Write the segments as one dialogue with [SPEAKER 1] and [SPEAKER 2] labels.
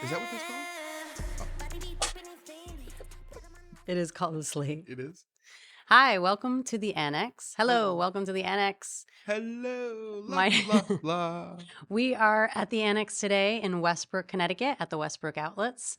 [SPEAKER 1] Is that what that's called? Oh,
[SPEAKER 2] It is called a slate.
[SPEAKER 1] it is.
[SPEAKER 2] Hi, welcome to the Annex. Hello,
[SPEAKER 1] Hello.
[SPEAKER 2] welcome to the Annex.
[SPEAKER 1] Hello. La
[SPEAKER 2] My
[SPEAKER 1] la la.
[SPEAKER 2] We are at the Annex today in Westbrook, Connecticut at the Westbrook Outlets.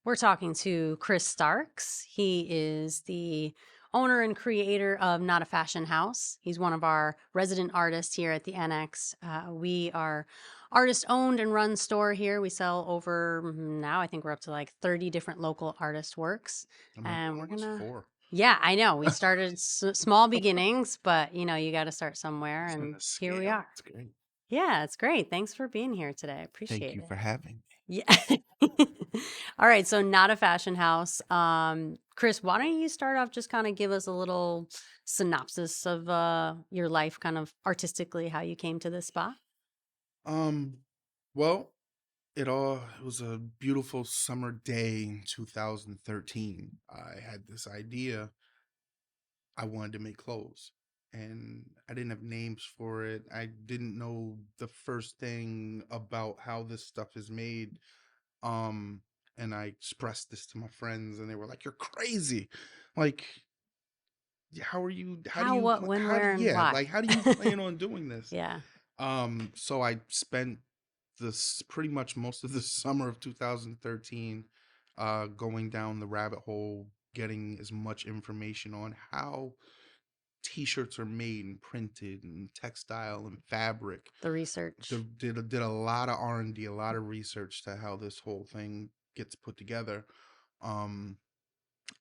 [SPEAKER 2] We're talking to Kris Starks. He is the owner and creator of Not a Fashion Haus. He's one of our resident artists here at the Annex. We are artist owned and run store here. We sell over now, I think we're up to like 30 different local artist works.
[SPEAKER 1] I'm
[SPEAKER 2] And we're
[SPEAKER 1] almost
[SPEAKER 2] gonna
[SPEAKER 1] 4.
[SPEAKER 2] Yeah, I know. We started small beginnings, but you got to start somewhere,
[SPEAKER 1] It's
[SPEAKER 2] and
[SPEAKER 1] a
[SPEAKER 2] here we
[SPEAKER 1] scale.
[SPEAKER 2] are.
[SPEAKER 1] It's great.
[SPEAKER 2] Yeah, it's great. Thanks for being here today. I
[SPEAKER 1] Thank
[SPEAKER 2] appreciate
[SPEAKER 1] you
[SPEAKER 2] it.
[SPEAKER 1] for having me.
[SPEAKER 2] Yeah. All right, so Not a Fashion Haus. Kris, why don't you start off just kind of give us a little synopsis of your life, kind of artistically, how you came to this spot?
[SPEAKER 1] Um, well, it was a beautiful summer day in 2013. I had this idea. I wanted to make clothes, and I didn't have names for it. I didn't know the first thing about how this stuff is made. Um, and I expressed this to my friends, and they were like, "You're crazy! Like, how are you? How do
[SPEAKER 2] How,
[SPEAKER 1] you?
[SPEAKER 2] what, when,
[SPEAKER 1] How do?
[SPEAKER 2] where, and
[SPEAKER 1] Yeah,
[SPEAKER 2] why?
[SPEAKER 1] like, how do you plan on doing this?"
[SPEAKER 2] Yeah.
[SPEAKER 1] So I spent this pretty much most of the summer of 2013, going down the rabbit hole, getting as much information on how t-shirts are made and printed and textile and fabric.
[SPEAKER 2] The research.
[SPEAKER 1] Did a lot of R&D, a lot of research to how this whole thing gets put together. Um,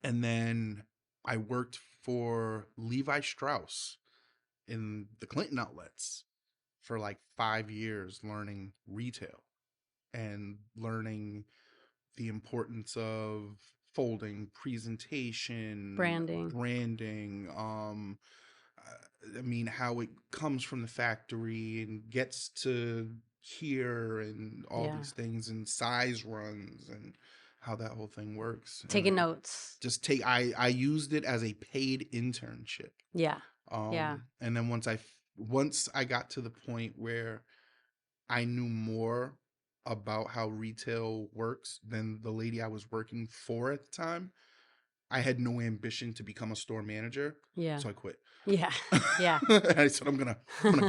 [SPEAKER 1] and then I worked for Levi Strauss in the Clinton outlets for like 5 years, learning retail and learning the importance of folding, presentation,
[SPEAKER 2] Branding.
[SPEAKER 1] branding, I mean, how it comes from the factory and gets to here and all
[SPEAKER 2] Yeah.
[SPEAKER 1] these things and size runs and how that whole thing works. And
[SPEAKER 2] Taking notes.
[SPEAKER 1] I used it as a paid internship.
[SPEAKER 2] Yeah. Yeah.
[SPEAKER 1] And then once I got to the point where I knew more about how retail works than the lady I was working for at the time, I had no ambition to become a store manager,
[SPEAKER 2] Yeah.
[SPEAKER 1] so I quit.
[SPEAKER 2] Yeah. Yeah.
[SPEAKER 1] I said I'm gonna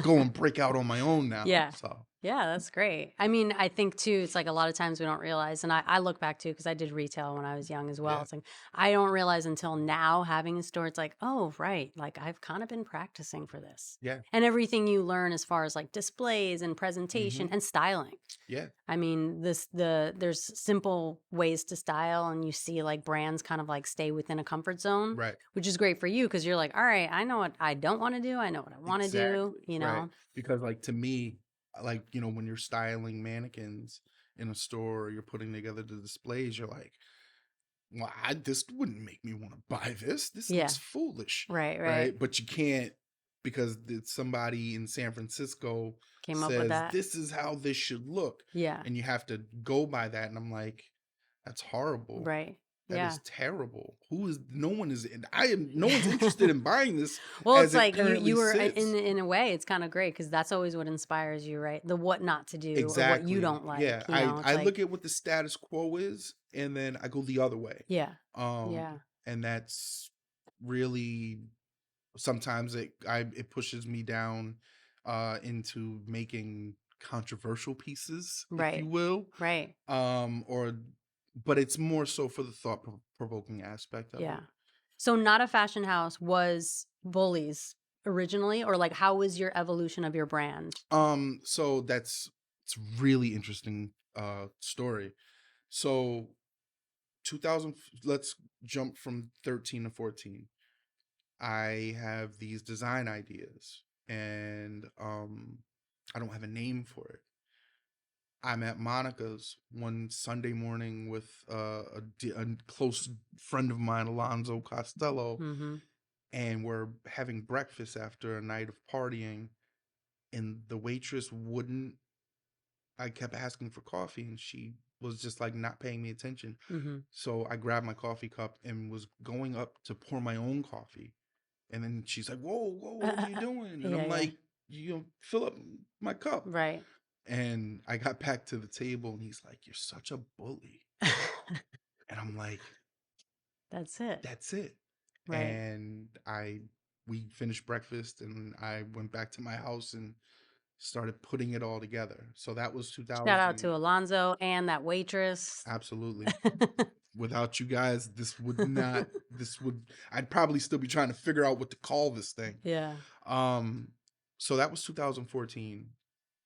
[SPEAKER 1] go and break out on my own now.
[SPEAKER 2] Yeah.
[SPEAKER 1] So
[SPEAKER 2] Yeah, that's great. I mean, I think too, it's like a lot of times we don't realize, and I look back too, because I did retail when I was young as well.
[SPEAKER 1] yeah,
[SPEAKER 2] It's like, I don't realize until now having a store, it's like, oh, right. Like I've kind of been practicing for this.
[SPEAKER 1] yeah,
[SPEAKER 2] And everything you learn as far as like displays and presentation
[SPEAKER 1] hmm
[SPEAKER 2] and styling.
[SPEAKER 1] yeah,
[SPEAKER 2] I mean, there's simple ways to style, and you see like brands kind of like stay within a comfort zone,
[SPEAKER 1] right,
[SPEAKER 2] which is great for you because you're like, all right, I know what I don't want to do. I know what I want to do,
[SPEAKER 1] exactly, right. Because like to me, like when you're styling mannequins in a store or you're putting together the displays, you're like, well, this wouldn't make me want to buy this. This
[SPEAKER 2] Yeah.
[SPEAKER 1] looks foolish,
[SPEAKER 2] Right, right.
[SPEAKER 1] right? But you can't, because somebody in San Francisco
[SPEAKER 2] Came up with
[SPEAKER 1] says
[SPEAKER 2] that.
[SPEAKER 1] this is how this should look,
[SPEAKER 2] Yeah.
[SPEAKER 1] and you have to go by that. And I'm like, that's horrible.
[SPEAKER 2] Right.
[SPEAKER 1] That
[SPEAKER 2] Yeah.
[SPEAKER 1] is terrible. No one is, no one's interested in buying this
[SPEAKER 2] Well,
[SPEAKER 1] as
[SPEAKER 2] it's
[SPEAKER 1] it
[SPEAKER 2] like
[SPEAKER 1] currently
[SPEAKER 2] you were
[SPEAKER 1] sits.
[SPEAKER 2] in a way, it's kind of great because that's always what inspires you, right? The what not to do or what you
[SPEAKER 1] Exactly.
[SPEAKER 2] don't like.
[SPEAKER 1] Yeah.
[SPEAKER 2] It's
[SPEAKER 1] I
[SPEAKER 2] like,
[SPEAKER 1] look at what the status quo is, and then I go the other way.
[SPEAKER 2] yeah,
[SPEAKER 1] Um,
[SPEAKER 2] yeah,
[SPEAKER 1] and that's really, sometimes it pushes me down into making controversial pieces, if you
[SPEAKER 2] right,
[SPEAKER 1] will.
[SPEAKER 2] right,
[SPEAKER 1] Or but it's more so for the thought provoking aspect of
[SPEAKER 2] yeah.
[SPEAKER 1] it.
[SPEAKER 2] So, Not a Fashion House was Bullies originally, or like how was your evolution of your brand?
[SPEAKER 1] So it's a really interesting story. So 2000, let's jump from 13 to 14. I have these design ideas, and I don't have a name for it. I'm at Monica's one Sunday morning with a close friend of mine, Alonzo Costello,
[SPEAKER 2] Mm-hmm.
[SPEAKER 1] and we're having breakfast after a night of partying, and the waitress wouldn't. I kept asking for coffee, and she was just like not paying me attention.
[SPEAKER 2] Mm-hmm.
[SPEAKER 1] So I grabbed my coffee cup and was going up to pour my own coffee. And then she's like, whoa, whoa, what are you doing? And
[SPEAKER 2] Yeah,
[SPEAKER 1] I'm
[SPEAKER 2] yeah.
[SPEAKER 1] like, fill up my cup.
[SPEAKER 2] Right.
[SPEAKER 1] And I got back to the table and he's like, "You're such a bully." And I'm like,
[SPEAKER 2] That's it.
[SPEAKER 1] "That's it."
[SPEAKER 2] Right.
[SPEAKER 1] And we finished breakfast and I went back to my house and started putting it all together. So that was
[SPEAKER 2] Shout out
[SPEAKER 1] 2000.
[SPEAKER 2] to Alonzo and that waitress.
[SPEAKER 1] Absolutely. Without you guys, I'd probably still be trying to figure out what to call this thing.
[SPEAKER 2] Yeah.
[SPEAKER 1] Um, so that was 2014.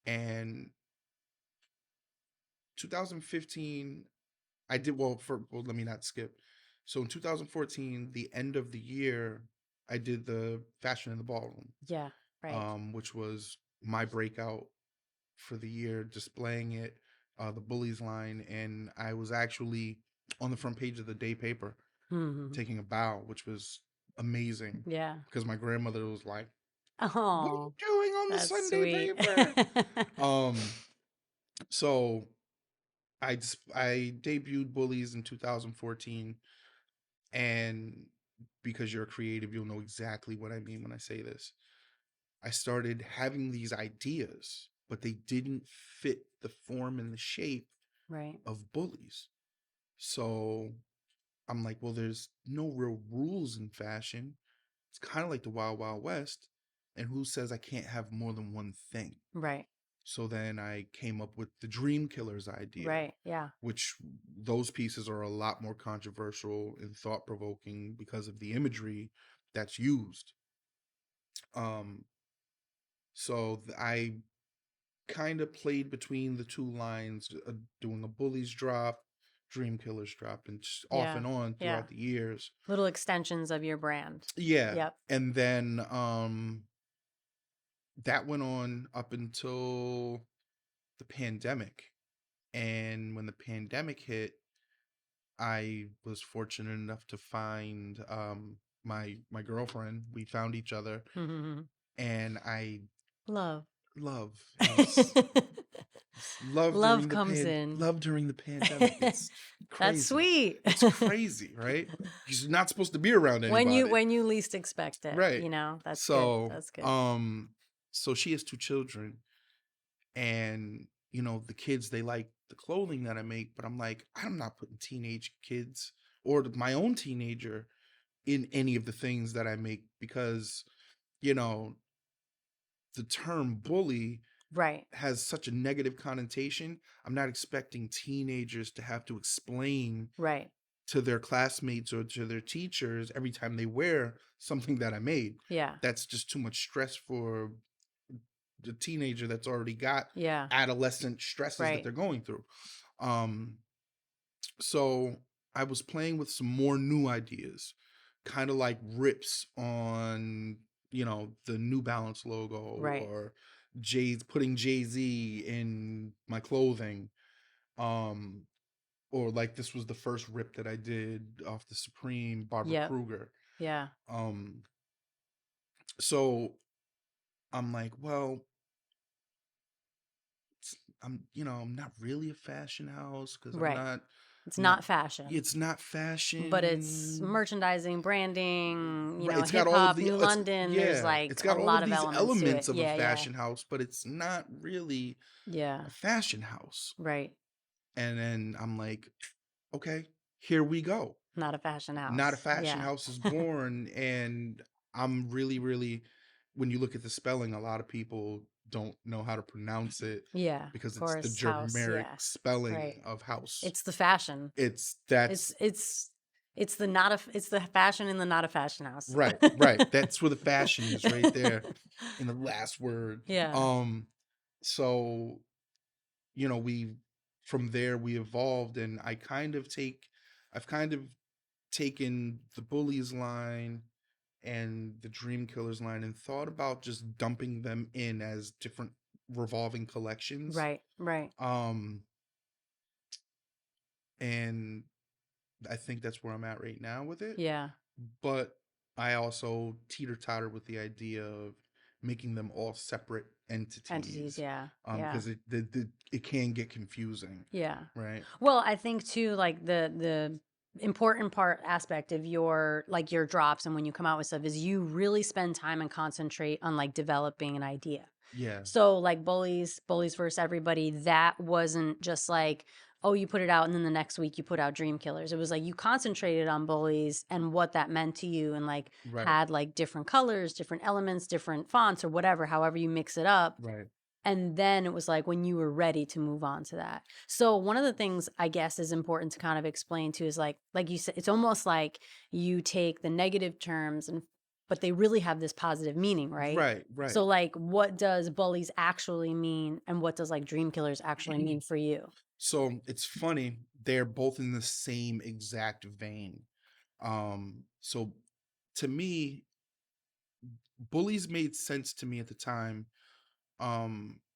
[SPEAKER 1] And 2015, let me not skip. So in 2014, the end of the year, I did the Fashion in the Ballroom,
[SPEAKER 2] Yeah. Right.
[SPEAKER 1] which was my breakout for the year, displaying it, the Bullies line. And I was actually on the front page of the day paper
[SPEAKER 2] Mhm.
[SPEAKER 1] taking a bow, which was amazing
[SPEAKER 2] Yeah.
[SPEAKER 1] because my grandmother was like, "What are you
[SPEAKER 2] Oh,
[SPEAKER 1] doing on the
[SPEAKER 2] that's
[SPEAKER 1] Sunday
[SPEAKER 2] sweet.
[SPEAKER 1] paper?" Um, so I debuted Bullies in 2014, and because you're a creative, you'll know exactly what I mean when I say this. I started having these ideas, but they didn't fit the form and the shape
[SPEAKER 2] Right.
[SPEAKER 1] of Bullies. So I'm like, well, there's no real rules in fashion. It's kind of like the Wild Wild West. And who says I can't have more than one thing?
[SPEAKER 2] Right.
[SPEAKER 1] So then I came up with the Dream Killers idea,
[SPEAKER 2] Right. Yeah.
[SPEAKER 1] which those pieces are a lot more controversial and thought provoking because of the imagery that's used. Um, I kind of played between the two lines, doing a Bullies drop, Dream Killers drop, and off
[SPEAKER 2] Yeah.
[SPEAKER 1] and on
[SPEAKER 2] Yeah.
[SPEAKER 1] throughout the years.
[SPEAKER 2] Little extensions of your brand.
[SPEAKER 1] Yeah.
[SPEAKER 2] Yep.
[SPEAKER 1] And then that went on up until the pandemic. And when the pandemic hit, I was fortunate enough to find my girlfriend. We found each other,
[SPEAKER 2] Mhm.
[SPEAKER 1] and I
[SPEAKER 2] Love.
[SPEAKER 1] love is
[SPEAKER 2] Love comes in.
[SPEAKER 1] love during the pandemic. It's
[SPEAKER 2] That's
[SPEAKER 1] crazy.
[SPEAKER 2] sweet.
[SPEAKER 1] It's crazy, right? Because you're not supposed to be around anybody.
[SPEAKER 2] When you least expect it,
[SPEAKER 1] Right.
[SPEAKER 2] that's good.
[SPEAKER 1] So,
[SPEAKER 2] That's good.
[SPEAKER 1] so she has two children, and the kids, they like the clothing that I make, but I'm like, I'm not putting teenage kids or my own teenager in any of the things that I make because, you know, the term bully
[SPEAKER 2] Right.
[SPEAKER 1] has such a negative connotation. I'm not expecting teenagers to have to explain
[SPEAKER 2] Right.
[SPEAKER 1] to their classmates or to their teachers every time they wear something that I made.
[SPEAKER 2] Yeah.
[SPEAKER 1] That's just too much stress for the teenager that's already got
[SPEAKER 2] Yeah.
[SPEAKER 1] adolescent stresses that
[SPEAKER 2] Right.
[SPEAKER 1] they're going through. Um, so I was playing with some more new ideas, kind of like rips on, the New Balance logo
[SPEAKER 2] Right.
[SPEAKER 1] or putting Jay-Z in my clothing. Um, or like this was the first rip that I did off the Supreme Barbara
[SPEAKER 2] Yep.
[SPEAKER 1] Kruger.
[SPEAKER 2] Yeah.
[SPEAKER 1] Um, so I'm like, well, I'm not really a fashion house because I'm
[SPEAKER 2] Right.
[SPEAKER 1] not,
[SPEAKER 2] It's
[SPEAKER 1] I'm not,
[SPEAKER 2] not fashion,
[SPEAKER 1] it's not
[SPEAKER 2] but it's
[SPEAKER 1] fashion.
[SPEAKER 2] merchandising, branding,
[SPEAKER 1] Right. It's got
[SPEAKER 2] hip
[SPEAKER 1] all of
[SPEAKER 2] hop,
[SPEAKER 1] the,
[SPEAKER 2] New London. There's
[SPEAKER 1] it's
[SPEAKER 2] like a
[SPEAKER 1] got all
[SPEAKER 2] lot
[SPEAKER 1] of
[SPEAKER 2] of
[SPEAKER 1] these
[SPEAKER 2] elements to it.
[SPEAKER 1] elements of a
[SPEAKER 2] Yeah. Yeah.
[SPEAKER 1] fashion house, but it's not really
[SPEAKER 2] Yeah.
[SPEAKER 1] a fashion house.
[SPEAKER 2] Right.
[SPEAKER 1] And then I'm like, okay, here we go.
[SPEAKER 2] Not a fashion
[SPEAKER 1] Not a
[SPEAKER 2] house.
[SPEAKER 1] fashion
[SPEAKER 2] Yeah.
[SPEAKER 1] house is born. And I'm really, really, when you look at the spelling, a lot of people don't know how to pronounce it
[SPEAKER 2] Yeah.
[SPEAKER 1] because
[SPEAKER 2] Of
[SPEAKER 1] it's the
[SPEAKER 2] course. House.
[SPEAKER 1] Germanic
[SPEAKER 2] Yeah.
[SPEAKER 1] spelling
[SPEAKER 2] Right.
[SPEAKER 1] of house.
[SPEAKER 2] It's the fashion.
[SPEAKER 1] It's that's
[SPEAKER 2] It's it's the not a it's the fashion in the not a fashion house.
[SPEAKER 1] right, right. That's where the fashion is right there in the last word.
[SPEAKER 2] Yeah.
[SPEAKER 1] Um, so we from there we evolved, and I've kind of taken the Bullies line and the Dream Killers line and thought about just dumping them in as different revolving collections.
[SPEAKER 2] Right. Right.
[SPEAKER 1] Um, and I think that's where I'm at right now with it.
[SPEAKER 2] Yeah.
[SPEAKER 1] But I also teeter totter with the idea of making them all separate
[SPEAKER 2] Entities.
[SPEAKER 1] entities,
[SPEAKER 2] Yeah. Yeah.
[SPEAKER 1] because it can get confusing,
[SPEAKER 2] Yeah.
[SPEAKER 1] right?
[SPEAKER 2] Well, I think too, like the important part aspect of your drops and when you come out with stuff is you really spend time and concentrate on like developing an idea.
[SPEAKER 1] Yeah.
[SPEAKER 2] So like bullies versus everybody, that wasn't just like, oh, you put it out and then the next week you put out dream killers. It was like you concentrated on bullies and what that meant to you, and like
[SPEAKER 1] Right.
[SPEAKER 2] had like different colors, different elements, different fonts or whatever, however you mix it up.
[SPEAKER 1] Right.
[SPEAKER 2] And then it was like when you were ready to move on to that. So one of the things I guess is important to kind of explain too is like you said, it's almost like you take the negative terms and but they really have this positive meaning, right?
[SPEAKER 1] Right. Right.
[SPEAKER 2] So like what does bullies actually mean and what does like dream killers actually mean for you?
[SPEAKER 1] So it's funny, they're both in the same exact vein. So to me, bullies made sense to me at the time,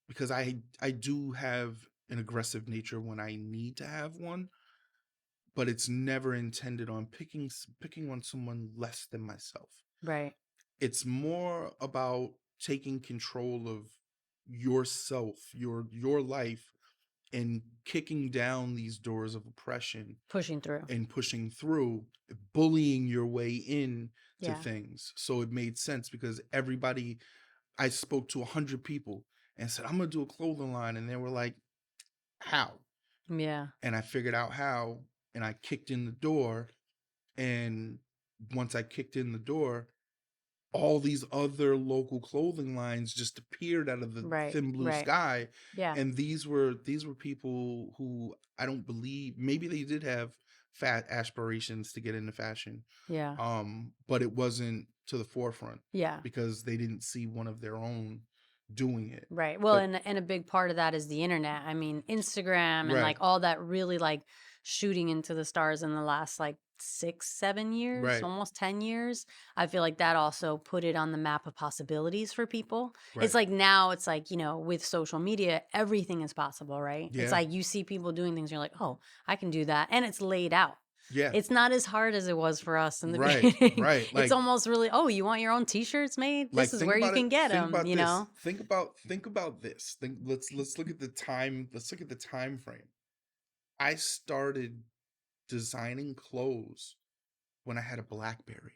[SPEAKER 1] because I do have an aggressive nature when I need to have one, but it's never intended on picking on someone less than myself.
[SPEAKER 2] Right.
[SPEAKER 1] It's more about taking control of yourself, your life, and kicking down these doors of oppression
[SPEAKER 2] Pushing through.
[SPEAKER 1] and pushing through, bullying your way in to
[SPEAKER 2] Yeah.
[SPEAKER 1] things. So it made sense because everybody, I spoke to 100 people and said, I'm gonna do a clothing line. And they were like, how?
[SPEAKER 2] Yeah.
[SPEAKER 1] And I figured out how, and I kicked in the door. And once I kicked in the door, all these other local clothing lines just appeared out of the
[SPEAKER 2] Right.
[SPEAKER 1] thin blue
[SPEAKER 2] Right.
[SPEAKER 1] sky.
[SPEAKER 2] Yeah.
[SPEAKER 1] And these were people who I don't believe, maybe they did have fat aspirations to get into fashion,
[SPEAKER 2] Yeah.
[SPEAKER 1] but it wasn't to the forefront
[SPEAKER 2] Yeah.
[SPEAKER 1] because they didn't see one of their own doing it.
[SPEAKER 2] Right. Well,
[SPEAKER 1] But
[SPEAKER 2] and a big part of that is the internet. I mean, Instagram and
[SPEAKER 1] right,
[SPEAKER 2] like all that really like shooting into the stars in the last like 6, 7 years,
[SPEAKER 1] right,
[SPEAKER 2] almost 10 years. I feel like that also put it on the map of possibilities for people. It's
[SPEAKER 1] right,
[SPEAKER 2] like now it's like, with social media, everything is possible, right? It's
[SPEAKER 1] yeah,
[SPEAKER 2] like you see people doing things, you're like, oh, I can do that. And it's laid out.
[SPEAKER 1] yeah,
[SPEAKER 2] It's not as hard as it was for us in the
[SPEAKER 1] right,
[SPEAKER 2] beginning.
[SPEAKER 1] right.
[SPEAKER 2] It's almost really, oh, you want your own t-shirts made? This is
[SPEAKER 1] Think
[SPEAKER 2] where you
[SPEAKER 1] about it.
[SPEAKER 2] can get
[SPEAKER 1] Think
[SPEAKER 2] them,
[SPEAKER 1] about this. Think about this. Let's look at the time. Let's look at the time frame. I started designing clothes when I had a BlackBerry.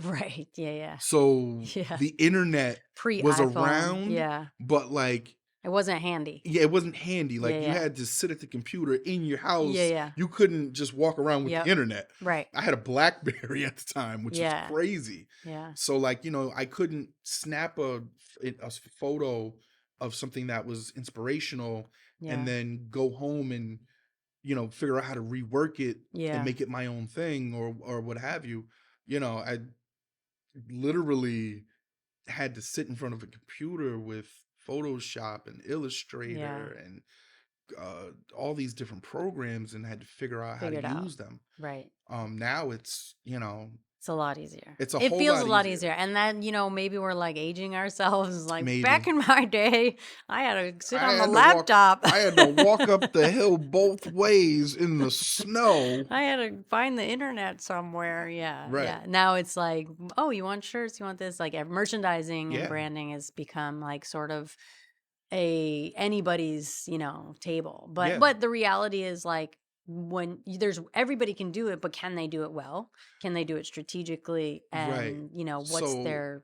[SPEAKER 2] Right. Yeah, yeah.
[SPEAKER 1] So
[SPEAKER 2] Yeah.
[SPEAKER 1] the internet was
[SPEAKER 2] Pre-iPhone.
[SPEAKER 1] around,
[SPEAKER 2] Yeah.
[SPEAKER 1] but like,
[SPEAKER 2] It wasn't handy.
[SPEAKER 1] yeah, it wasn't handy.
[SPEAKER 2] Yeah,
[SPEAKER 1] Like you
[SPEAKER 2] yeah.
[SPEAKER 1] had to sit at the computer in your
[SPEAKER 2] Yeah,
[SPEAKER 1] house.
[SPEAKER 2] yeah.
[SPEAKER 1] You couldn't just walk around with the
[SPEAKER 2] Yep.
[SPEAKER 1] internet.
[SPEAKER 2] Right.
[SPEAKER 1] I had a BlackBerry at the time, which is
[SPEAKER 2] Yeah.
[SPEAKER 1] crazy.
[SPEAKER 2] Yeah.
[SPEAKER 1] So like, I couldn't snap a photo of something that was inspirational and
[SPEAKER 2] Yeah.
[SPEAKER 1] then go home and figure out how to rework it and
[SPEAKER 2] Yeah.
[SPEAKER 1] make it my own thing or what have you. I literally had to sit in front of a computer with Photoshop and
[SPEAKER 2] Yeah.
[SPEAKER 1] Illustrator and all these different programs and had to figure out how to
[SPEAKER 2] Figured out.
[SPEAKER 1] use them.
[SPEAKER 2] Right.
[SPEAKER 1] Now
[SPEAKER 2] It's a lot easier.
[SPEAKER 1] it's a
[SPEAKER 2] It
[SPEAKER 1] whole
[SPEAKER 2] feels a
[SPEAKER 1] lot
[SPEAKER 2] lot
[SPEAKER 1] easier.
[SPEAKER 2] easier. And then, maybe we're like aging ourselves. Like back
[SPEAKER 1] Maybe
[SPEAKER 2] in my day, I had to sit
[SPEAKER 1] I
[SPEAKER 2] on the
[SPEAKER 1] had to walk.
[SPEAKER 2] laptop.
[SPEAKER 1] I had to walk up the hill both ways in the snow.
[SPEAKER 2] I had to find the internet somewhere. Yeah.
[SPEAKER 1] Right.
[SPEAKER 2] Yeah. Now it's like, oh, you want shirts? You want this? Like merchandising and
[SPEAKER 1] Yeah.
[SPEAKER 2] branding has become like sort of anybody's table, but
[SPEAKER 1] Yeah.
[SPEAKER 2] the reality is like there's everybody can do it, but can they do it well? Can they do it strategically?
[SPEAKER 1] Right.
[SPEAKER 2] And what's
[SPEAKER 1] So, and
[SPEAKER 2] their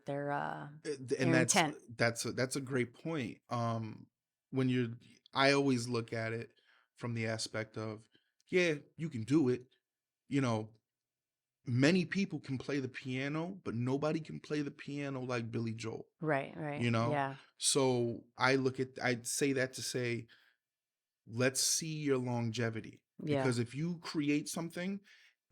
[SPEAKER 2] intent?
[SPEAKER 1] that's a great point. When I always look at it from the aspect of, yeah, you can do it. You know, Many people can play the piano, but nobody can play the piano like Billy Joel.
[SPEAKER 2] Right, right.
[SPEAKER 1] You know,
[SPEAKER 2] Yeah,
[SPEAKER 1] so I'd say that to say, let's see your longevity
[SPEAKER 2] yeah,
[SPEAKER 1] because if you create something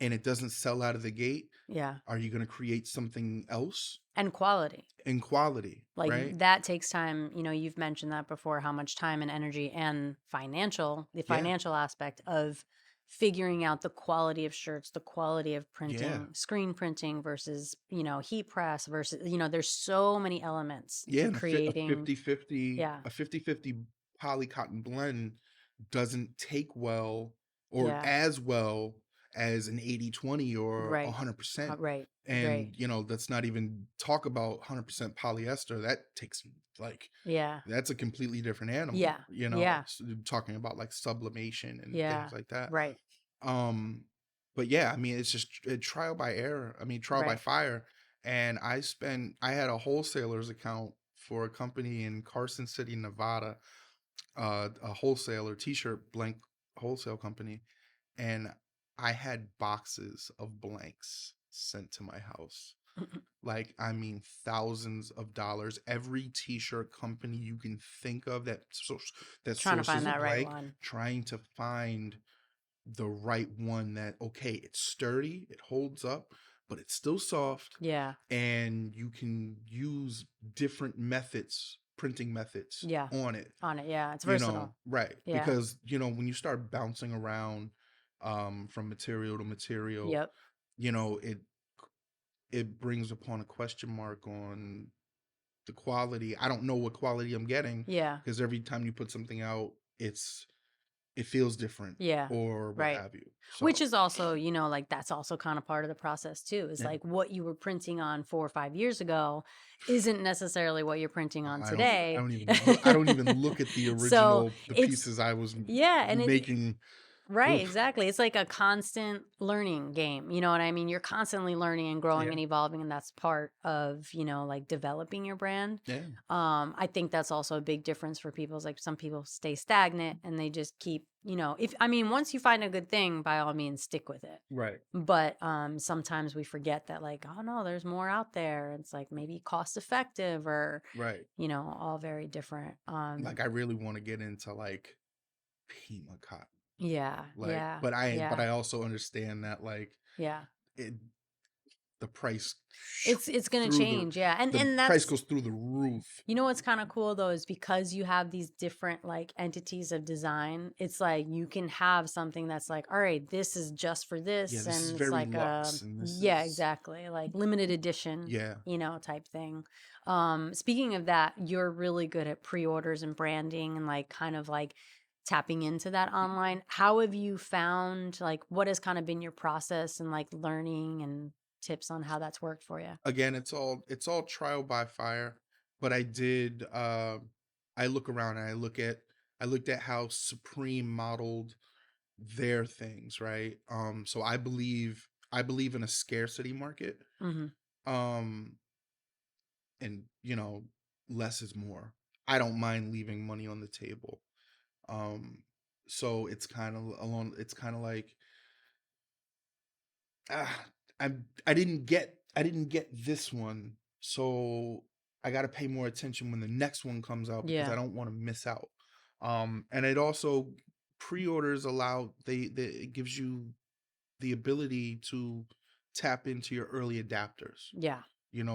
[SPEAKER 1] and it doesn't sell out of the gate,
[SPEAKER 2] yeah.
[SPEAKER 1] are you going to create something else
[SPEAKER 2] And quality,
[SPEAKER 1] in quality,
[SPEAKER 2] like
[SPEAKER 1] right?
[SPEAKER 2] that takes time. You've mentioned that before, how much time and energy and the
[SPEAKER 1] Yeah,
[SPEAKER 2] financial aspect of figuring out the quality of shirts, the quality of
[SPEAKER 1] yeah,
[SPEAKER 2] printing, screen printing versus, heat press versus, there's so many elements
[SPEAKER 1] yeah.
[SPEAKER 2] to
[SPEAKER 1] And a
[SPEAKER 2] creating.
[SPEAKER 1] 50-50,
[SPEAKER 2] Yeah,
[SPEAKER 1] a 50-50 poly cotton blend doesn't take well or
[SPEAKER 2] yeah,
[SPEAKER 1] as well as an 80-20 or
[SPEAKER 2] right,
[SPEAKER 1] 100%.
[SPEAKER 2] right, right.
[SPEAKER 1] And let's not even talk about 100% polyester. That takes like
[SPEAKER 2] Yeah,
[SPEAKER 1] that's a completely different animal.
[SPEAKER 2] yeah, yeah,
[SPEAKER 1] Talking about like sublimation and
[SPEAKER 2] yeah,
[SPEAKER 1] things like that.
[SPEAKER 2] right,
[SPEAKER 1] Um, but yeah, I mean, it's just trial by error. I mean, trial by
[SPEAKER 2] right.
[SPEAKER 1] fire. And I had a wholesaler's account for a company in Carson City, Nevada, a wholesaler, t-shirt blank wholesale company, and I had boxes of blanks sent to my house. Like, I mean, thousands of dollars. Every t-shirt company you can think of that
[SPEAKER 2] Trying to
[SPEAKER 1] sources
[SPEAKER 2] find
[SPEAKER 1] a
[SPEAKER 2] that right
[SPEAKER 1] blank,
[SPEAKER 2] one.
[SPEAKER 1] trying to find the right one that, okay, it's sturdy, it holds up, but it's still soft,
[SPEAKER 2] Yeah.
[SPEAKER 1] and you can use different methods, printing methods
[SPEAKER 2] Yeah.
[SPEAKER 1] on it,
[SPEAKER 2] On it. Yeah. It's
[SPEAKER 1] you know,
[SPEAKER 2] versatile.
[SPEAKER 1] right?
[SPEAKER 2] Yeah.
[SPEAKER 1] Because, when you start bouncing around from material to material,
[SPEAKER 2] Yep.
[SPEAKER 1] you know, it brings upon a question mark on the quality. I don't know what quality I'm getting
[SPEAKER 2] Yeah.
[SPEAKER 1] because every time you put something out, it feels different
[SPEAKER 2] Yeah.
[SPEAKER 1] or what
[SPEAKER 2] Right.
[SPEAKER 1] have you.
[SPEAKER 2] Which
[SPEAKER 1] So,
[SPEAKER 2] is also, like that's also kind of part of the process too. Is
[SPEAKER 1] yeah.
[SPEAKER 2] like what you were printing on 4 or 5 years ago isn't necessarily what you're printing on
[SPEAKER 1] I
[SPEAKER 2] today.
[SPEAKER 1] don't even look at the
[SPEAKER 2] So
[SPEAKER 1] original, the
[SPEAKER 2] it's
[SPEAKER 1] pieces I was
[SPEAKER 2] yeah, and it
[SPEAKER 1] making.
[SPEAKER 2] right,
[SPEAKER 1] Oof.
[SPEAKER 2] exactly. It's like a constant learning game. You know what I mean? You're constantly learning and growing
[SPEAKER 1] Yeah.
[SPEAKER 2] and evolving, and that's part of, like developing your brand.
[SPEAKER 1] Yeah.
[SPEAKER 2] I think that's also a big difference for people. Is like some people stay stagnant and they just keep, if I mean, once you find a good thing, by all means, stick with it.
[SPEAKER 1] Right.
[SPEAKER 2] But sometimes we forget that, like, oh no, there's more out there. It's like maybe cost effective or,
[SPEAKER 1] Right.
[SPEAKER 2] all very different.
[SPEAKER 1] Like, I really want to get into like Pima cotton.
[SPEAKER 2] Yeah,
[SPEAKER 1] Like,
[SPEAKER 2] yeah,
[SPEAKER 1] but
[SPEAKER 2] yeah,
[SPEAKER 1] I also understand that, like,
[SPEAKER 2] yeah.
[SPEAKER 1] it the price
[SPEAKER 2] It's gonna
[SPEAKER 1] through the
[SPEAKER 2] change, yeah, and
[SPEAKER 1] the
[SPEAKER 2] and
[SPEAKER 1] price
[SPEAKER 2] that's
[SPEAKER 1] goes through the roof.
[SPEAKER 2] what's kind of cool though is because you have these different like entities of design. It's like you can have something that's like, all right, this is just for
[SPEAKER 1] Yeah,
[SPEAKER 2] this,
[SPEAKER 1] this is
[SPEAKER 2] and it's
[SPEAKER 1] very
[SPEAKER 2] like
[SPEAKER 1] luxe, and this
[SPEAKER 2] yeah,
[SPEAKER 1] is,
[SPEAKER 2] exactly, like limited edition,
[SPEAKER 1] yeah.
[SPEAKER 2] type thing. Speaking of that, you're really good at pre-orders and branding and like kind of like tapping into that online. How have you found like what has kind of been your process and like learning and tips on how that's worked for you?
[SPEAKER 1] Again, it's all trial by fire, but I look around and I looked at how Supreme modeled their things, right? So I believe in a scarcity market.
[SPEAKER 2] Mm-hmm.
[SPEAKER 1] Um and less is more. I don't mind leaving money on the table. Um so it's kind of like, ah, I didn't get this one, so I got to pay more attention when the next one comes out because I
[SPEAKER 2] Yeah.
[SPEAKER 1] don't want to miss out. And it also, pre-orders allow, it gives you the ability to tap into your early adapters,
[SPEAKER 2] Yeah.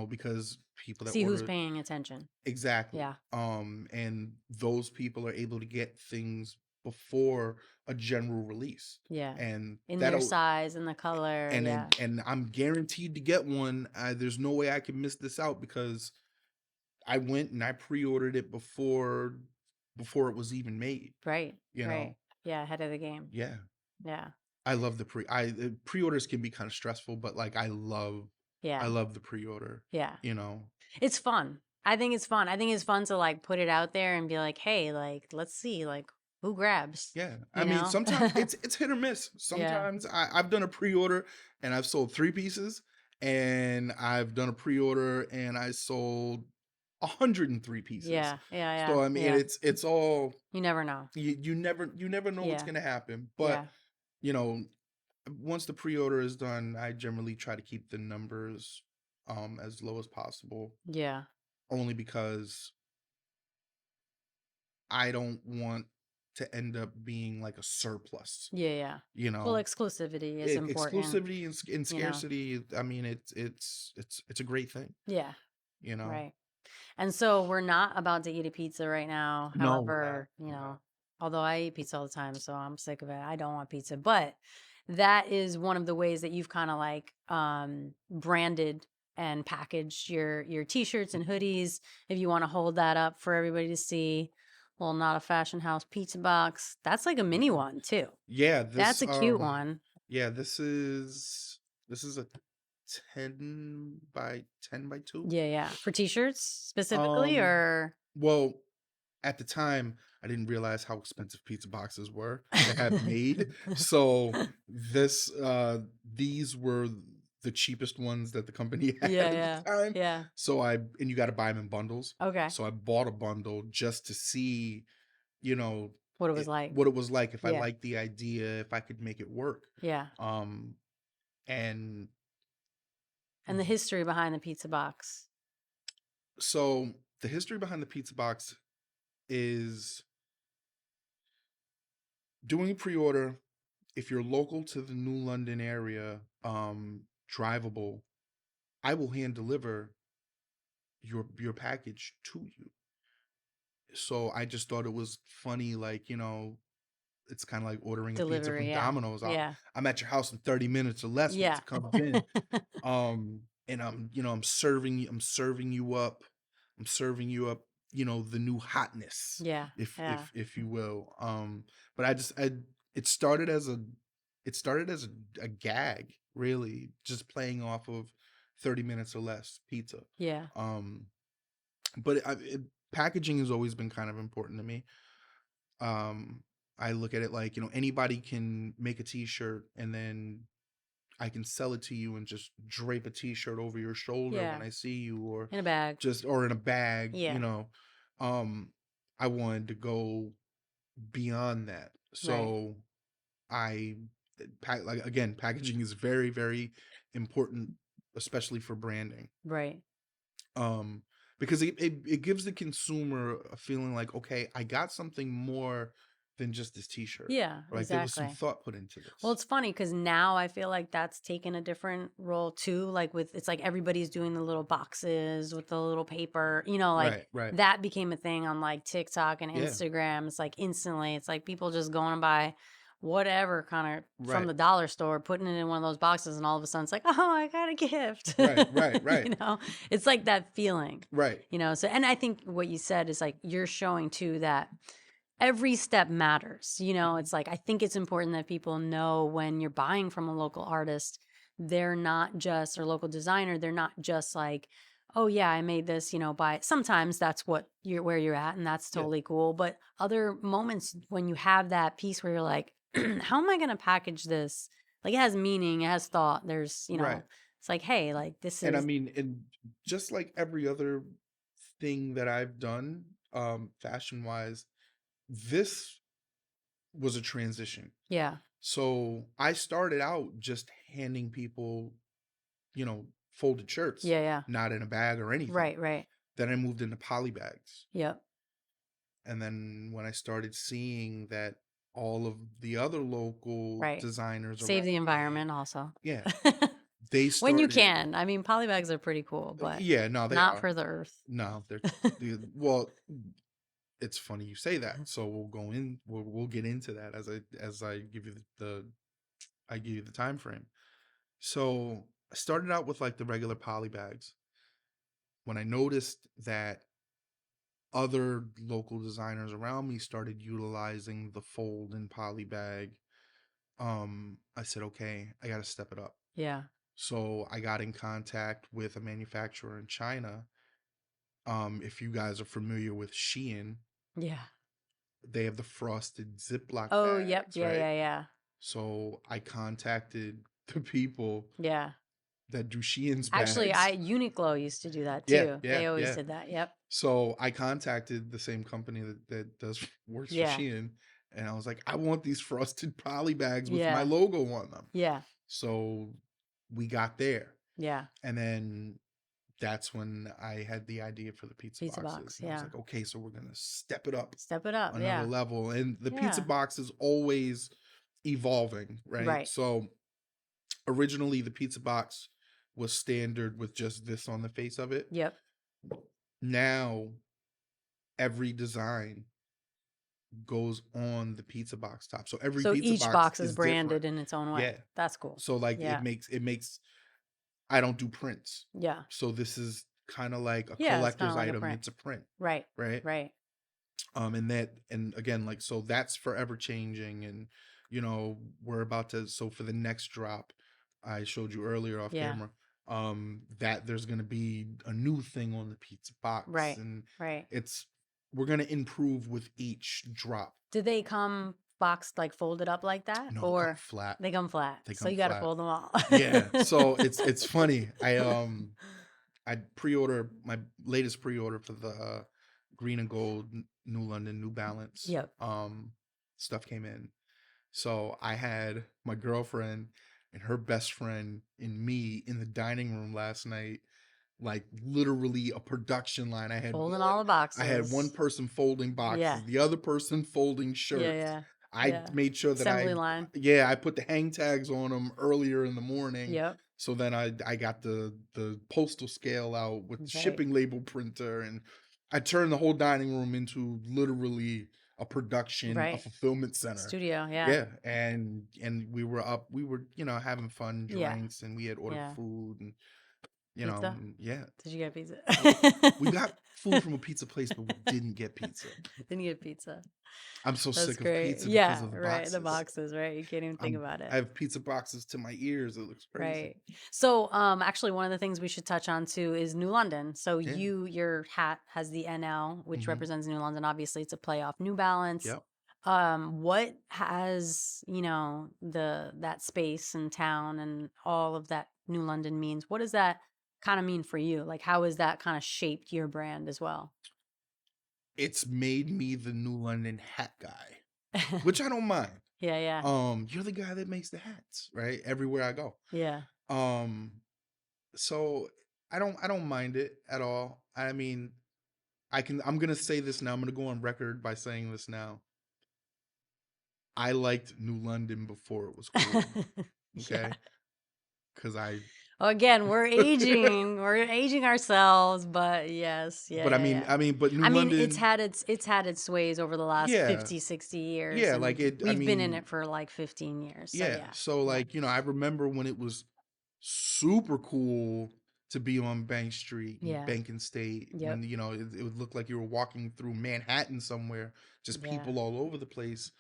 [SPEAKER 1] because people that
[SPEAKER 2] See who's
[SPEAKER 1] order.
[SPEAKER 2] paying attention.
[SPEAKER 1] Exactly.
[SPEAKER 2] Yeah.
[SPEAKER 1] And those people are able to get things before a general release,
[SPEAKER 2] Yeah.
[SPEAKER 1] and
[SPEAKER 2] In their
[SPEAKER 1] that'll
[SPEAKER 2] size and the color. Yeah.
[SPEAKER 1] and I'm guaranteed to get one. There's no way I can miss this out because I went and I pre-ordered it before it was even made.
[SPEAKER 2] Right.
[SPEAKER 1] You know,
[SPEAKER 2] Right. Yeah. Ahead of the game.
[SPEAKER 1] yeah.
[SPEAKER 2] Yeah.
[SPEAKER 1] I love pre-orders can be kind of stressful, but like I
[SPEAKER 2] Yeah.
[SPEAKER 1] love the pre-order.
[SPEAKER 2] Yeah.
[SPEAKER 1] You know,
[SPEAKER 2] It's fun. I think it's fun. I think it's fun to like put it out there and be like, hey, like, let's see, like, who grabs,
[SPEAKER 1] yeah. I
[SPEAKER 2] you
[SPEAKER 1] mean,
[SPEAKER 2] know?
[SPEAKER 1] sometimes it's hit or miss.
[SPEAKER 2] Yeah.
[SPEAKER 1] Sometimes I've done a pre-order and I've sold 3 pieces, and I've done a pre-order and I sold 103 pieces.
[SPEAKER 2] Yeah. Yeah. Yeah.
[SPEAKER 1] So I mean,
[SPEAKER 2] Yeah.
[SPEAKER 1] it's all,
[SPEAKER 2] You never know.
[SPEAKER 1] you never know what's
[SPEAKER 2] Yeah.
[SPEAKER 1] gonna happen. But
[SPEAKER 2] Yeah.
[SPEAKER 1] you know, once the pre-order is done, I generally try to keep the numbers as low as possible,
[SPEAKER 2] Yeah.
[SPEAKER 1] only because I don't want to end up being like a surplus.
[SPEAKER 2] Yeah. Yeah.
[SPEAKER 1] You
[SPEAKER 2] Well,
[SPEAKER 1] know,
[SPEAKER 2] exclusivity is important,
[SPEAKER 1] exclusivity and
[SPEAKER 2] you know?
[SPEAKER 1] scarcity. I mean, it's a great thing.
[SPEAKER 2] Yeah.
[SPEAKER 1] You know,
[SPEAKER 2] Right. And so we're not about to eat a pizza right now.
[SPEAKER 1] no, we're not.
[SPEAKER 2] However,
[SPEAKER 1] We're not.
[SPEAKER 2] although I eat pizza all the time, so I'm sick of it. I don't want pizza. But that is one of the ways that you've kind of like branded and packaged your t-shirts and hoodies. If you want to hold that up for everybody to see. Well, not a Fashion House pizza box. That's like a mini one too.
[SPEAKER 1] Yeah,
[SPEAKER 2] That's a cute one.
[SPEAKER 1] yeah, this is a 10 by 2.
[SPEAKER 2] Yeah, yeah. For t-shirts specifically
[SPEAKER 1] Um,
[SPEAKER 2] or
[SPEAKER 1] well, at the time, I didn't realize how expensive pizza boxes were to have made. So these were the cheapest ones that the company had
[SPEAKER 2] Yeah,
[SPEAKER 1] at the
[SPEAKER 2] yeah,
[SPEAKER 1] time.
[SPEAKER 2] yeah.
[SPEAKER 1] So and you got to buy them in bundles.
[SPEAKER 2] Okay.
[SPEAKER 1] So I bought a bundle just to see, you know,
[SPEAKER 2] What it was like.
[SPEAKER 1] what it was like, if I
[SPEAKER 2] Yeah,
[SPEAKER 1] liked the idea, if I could make it work.
[SPEAKER 2] yeah.
[SPEAKER 1] Um, and
[SPEAKER 2] And the history behind the pizza box.
[SPEAKER 1] so the history behind the pizza box is doing a pre-order. If you're local to the New London area, drivable, I will hand deliver your package to you. So I just thought it was funny, like, it's kind of like ordering a pizza
[SPEAKER 2] Delivery,
[SPEAKER 1] from
[SPEAKER 2] yeah.
[SPEAKER 1] Domino's.
[SPEAKER 2] Yeah.
[SPEAKER 1] I'm at your house in 30 minutes or less once
[SPEAKER 2] Yeah.
[SPEAKER 1] it comes in. And I'm serving you up. I'm serving you up, the new hotness,
[SPEAKER 2] Yeah,
[SPEAKER 1] if
[SPEAKER 2] yeah,
[SPEAKER 1] you will. But it started as a gag, really, just playing off of 30 minutes or less pizza.
[SPEAKER 2] yeah,
[SPEAKER 1] Um, but packaging has always been kind of important to me. Um, I look at it like, anybody can make a t-shirt, and then I can sell it to you and just drape a t-shirt over your shoulder when
[SPEAKER 2] yeah.
[SPEAKER 1] I see you, or
[SPEAKER 2] In a bag.
[SPEAKER 1] in a bag,
[SPEAKER 2] Yeah,
[SPEAKER 1] Um, I wanted to go beyond that.
[SPEAKER 2] right,
[SPEAKER 1] So I like, again, packaging is very, very important, especially for branding.
[SPEAKER 2] right.
[SPEAKER 1] Um, because it gives the consumer a feeling like, okay, I got something more than just this t-shirt.
[SPEAKER 2] Yeah,
[SPEAKER 1] Like, there was some
[SPEAKER 2] exactly.
[SPEAKER 1] thought put into
[SPEAKER 2] Well,
[SPEAKER 1] this.
[SPEAKER 2] it's funny because now I feel like that's taken a different role too. Like it's like everybody's doing the little boxes with the little paper, like
[SPEAKER 1] Right, right.
[SPEAKER 2] that became a thing on like TikTok and
[SPEAKER 1] Yeah,
[SPEAKER 2] Instagram. It's like instantly, it's like people just going to buy whatever kind of from
[SPEAKER 1] right.
[SPEAKER 2] the dollar store, putting it in one of those boxes, and all of a sudden it's like, oh, I got a gift.
[SPEAKER 1] Right, right, right.
[SPEAKER 2] It's like that feeling,
[SPEAKER 1] Right.
[SPEAKER 2] So, and I think what you said is like you're showing too that every step matters.
[SPEAKER 1] Mhm.
[SPEAKER 2] It's like I think it's important that people know when you're buying from a local artist, they're not just or local designer, they're not just like, oh yeah, I made this, by sometimes that's what you're where you're at and that's
[SPEAKER 1] Yeah.
[SPEAKER 2] totally cool. But other moments when you have that piece where you're like, how am I gonna package this? Like it has meaning, it has thought. There's,
[SPEAKER 1] Right.
[SPEAKER 2] it's like, hey, like this
[SPEAKER 1] And I
[SPEAKER 2] is
[SPEAKER 1] mean, and just like every other thing that I've done, fashion wise, this was a transition.
[SPEAKER 2] yeah.
[SPEAKER 1] So I started out just handing people, folded shirts,
[SPEAKER 2] Yeah, yeah.
[SPEAKER 1] not in a bag or anything.
[SPEAKER 2] Right, right.
[SPEAKER 1] Then I moved into poly bags.
[SPEAKER 2] Yep.
[SPEAKER 1] And then when I started seeing that all of the other local
[SPEAKER 2] Right.
[SPEAKER 1] designers
[SPEAKER 2] Save the
[SPEAKER 1] around me,
[SPEAKER 2] environment also.
[SPEAKER 1] yeah, they
[SPEAKER 2] When you
[SPEAKER 1] started.
[SPEAKER 2] can. I mean, polybags are pretty cool, but
[SPEAKER 1] Yeah, no, they
[SPEAKER 2] not
[SPEAKER 1] are.
[SPEAKER 2] for the earth.
[SPEAKER 1] No, well, it's funny you say that. So we'll get into that as I give you I give you the time frame. So I started out with like the regular poly bags. When I noticed that other local designers around me started utilizing the fold and poly bag, I said, okay, I got to step it up.
[SPEAKER 2] Yeah.
[SPEAKER 1] So I got in contact with a manufacturer in China. If you guys are familiar with Shein,
[SPEAKER 2] Yeah.
[SPEAKER 1] they have the frosted Ziploc
[SPEAKER 2] Oh, yep.
[SPEAKER 1] bags,
[SPEAKER 2] Yeah,
[SPEAKER 1] right?
[SPEAKER 2] yeah, yeah.
[SPEAKER 1] So I contacted the people
[SPEAKER 2] Yeah.
[SPEAKER 1] that do Shein's
[SPEAKER 2] Actually,
[SPEAKER 1] bags.
[SPEAKER 2] Uniqlo used to do that
[SPEAKER 1] Yeah,
[SPEAKER 2] too.
[SPEAKER 1] yeah,
[SPEAKER 2] They always
[SPEAKER 1] yeah.
[SPEAKER 2] did that. Yep.
[SPEAKER 1] So I contacted the same company that does works for
[SPEAKER 2] Yeah.
[SPEAKER 1] Shein, and I was like, I want these frosted poly bags with my
[SPEAKER 2] Yeah.
[SPEAKER 1] logo on them.
[SPEAKER 2] Yeah.
[SPEAKER 1] So we got there,
[SPEAKER 2] Yeah.
[SPEAKER 1] and then that's when I had the idea for the pizza
[SPEAKER 2] Pizza
[SPEAKER 1] boxes,
[SPEAKER 2] box.
[SPEAKER 1] and I was
[SPEAKER 2] Yeah.
[SPEAKER 1] like, okay, so we're gonna step it up
[SPEAKER 2] Step it up.
[SPEAKER 1] another
[SPEAKER 2] Yeah.
[SPEAKER 1] level, and the pizza
[SPEAKER 2] Yeah.
[SPEAKER 1] box is always evolving, right?
[SPEAKER 2] Right.
[SPEAKER 1] So originally the pizza box was standard with just this on the face of it.
[SPEAKER 2] Yep.
[SPEAKER 1] Now every design goes on the pizza box top. So every
[SPEAKER 2] So
[SPEAKER 1] pizza
[SPEAKER 2] each
[SPEAKER 1] box
[SPEAKER 2] box is
[SPEAKER 1] is different.
[SPEAKER 2] branded in its own
[SPEAKER 1] Yeah.
[SPEAKER 2] way. That's cool.
[SPEAKER 1] So like
[SPEAKER 2] Yeah.
[SPEAKER 1] it makes I don't do prints.
[SPEAKER 2] Yeah.
[SPEAKER 1] So this is kind of like a
[SPEAKER 2] Yeah. It's kind of
[SPEAKER 1] collector's
[SPEAKER 2] like a
[SPEAKER 1] item.
[SPEAKER 2] print.
[SPEAKER 1] It's a print,
[SPEAKER 2] Right.
[SPEAKER 1] right?
[SPEAKER 2] Right.
[SPEAKER 1] And again, like, so that's forever changing. And we're about to, so for the next drop, I showed you earlier off
[SPEAKER 2] Yeah.
[SPEAKER 1] camera, that there's going to be a new thing on the pizza box,
[SPEAKER 2] Right.
[SPEAKER 1] and
[SPEAKER 2] Right.
[SPEAKER 1] we're going to improve with each drop.
[SPEAKER 2] Do they come boxed, like folded up like that,
[SPEAKER 1] No, they come
[SPEAKER 2] or
[SPEAKER 1] flat.
[SPEAKER 2] they come flat?
[SPEAKER 1] They
[SPEAKER 2] So
[SPEAKER 1] come
[SPEAKER 2] you got to
[SPEAKER 1] flat.
[SPEAKER 2] fold them all.
[SPEAKER 1] Yeah. So it's funny. I pre-order my latest pre-order for the green and gold New London New Balance.
[SPEAKER 2] Yep.
[SPEAKER 1] Stuff came in. So I had my girlfriend and her best friend and me in the dining room last night, like literally a production line.
[SPEAKER 2] Folding all the
[SPEAKER 1] I had one
[SPEAKER 2] boxes.
[SPEAKER 1] person folding
[SPEAKER 2] Yeah.
[SPEAKER 1] boxes, the other person folding
[SPEAKER 2] Yeah.
[SPEAKER 1] shirts.
[SPEAKER 2] Yeah.
[SPEAKER 1] I
[SPEAKER 2] Yeah.
[SPEAKER 1] made sure that
[SPEAKER 2] Assembly line.
[SPEAKER 1] I put the hang tags on them earlier in the morning.
[SPEAKER 2] Yep.
[SPEAKER 1] So then I got the postal scale out with the
[SPEAKER 2] Right.
[SPEAKER 1] shipping label printer, and I turned the whole dining room into literally a production, a
[SPEAKER 2] Right.
[SPEAKER 1] fulfillment center.
[SPEAKER 2] Studio. Yeah.
[SPEAKER 1] Yeah, and we were, having fun,
[SPEAKER 2] Yeah.
[SPEAKER 1] drinks, and we had ordered
[SPEAKER 2] Yeah.
[SPEAKER 1] food, and
[SPEAKER 2] Pizza?
[SPEAKER 1] and yeah,
[SPEAKER 2] Did you get pizza?
[SPEAKER 1] we got food from a pizza place, but we didn't get pizza.
[SPEAKER 2] Didn't get pizza.
[SPEAKER 1] I'm so
[SPEAKER 2] That's
[SPEAKER 1] sick of
[SPEAKER 2] great.
[SPEAKER 1] pizza because
[SPEAKER 2] Yeah,
[SPEAKER 1] of the
[SPEAKER 2] right. The
[SPEAKER 1] boxes.
[SPEAKER 2] boxes, right? You can't even think about
[SPEAKER 1] I
[SPEAKER 2] it.
[SPEAKER 1] have pizza boxes to my ears. It looks crazy.
[SPEAKER 2] Right. So, actually, one of the things we should touch on too is New London. So,
[SPEAKER 1] Yeah.
[SPEAKER 2] your hat has the NL, which
[SPEAKER 1] Hmm.
[SPEAKER 2] represents New London. Obviously, it's a play off New Balance.
[SPEAKER 1] Yep.
[SPEAKER 2] What has that space and town and all of that New London means? What does that kind of mean for you? Like, how has that kind of shaped your brand as well?
[SPEAKER 1] It's made me the New London hat guy, which I don't mind.
[SPEAKER 2] Yeah, yeah,
[SPEAKER 1] You're the guy that makes the hats, right? Everywhere I go.
[SPEAKER 2] yeah.
[SPEAKER 1] Um, so I don't mind it at all. I mean, I'm gonna say this now. I'm gonna go on record by saying this now. I liked New London before it was cool.
[SPEAKER 2] Yeah.
[SPEAKER 1] Okay, because I.
[SPEAKER 2] Again, we're aging. We're aging ourselves, but yes, yeah,
[SPEAKER 1] But
[SPEAKER 2] yeah, yeah.
[SPEAKER 1] but New
[SPEAKER 2] I mean,
[SPEAKER 1] London,
[SPEAKER 2] it's had its ways over the last
[SPEAKER 1] yeah,
[SPEAKER 2] 50, 60 years,
[SPEAKER 1] yeah,
[SPEAKER 2] and
[SPEAKER 1] like it. I
[SPEAKER 2] we've been in
[SPEAKER 1] mean,
[SPEAKER 2] it for like 15 years. So
[SPEAKER 1] yeah.
[SPEAKER 2] yeah.
[SPEAKER 1] So
[SPEAKER 2] Yeah.
[SPEAKER 1] like, I remember when it was super cool to be on Bank Street and
[SPEAKER 2] Yeah.
[SPEAKER 1] Bank and State,
[SPEAKER 2] Yep.
[SPEAKER 1] when it would look like you were walking through Manhattan somewhere, just
[SPEAKER 2] Yeah.
[SPEAKER 1] people all over the place,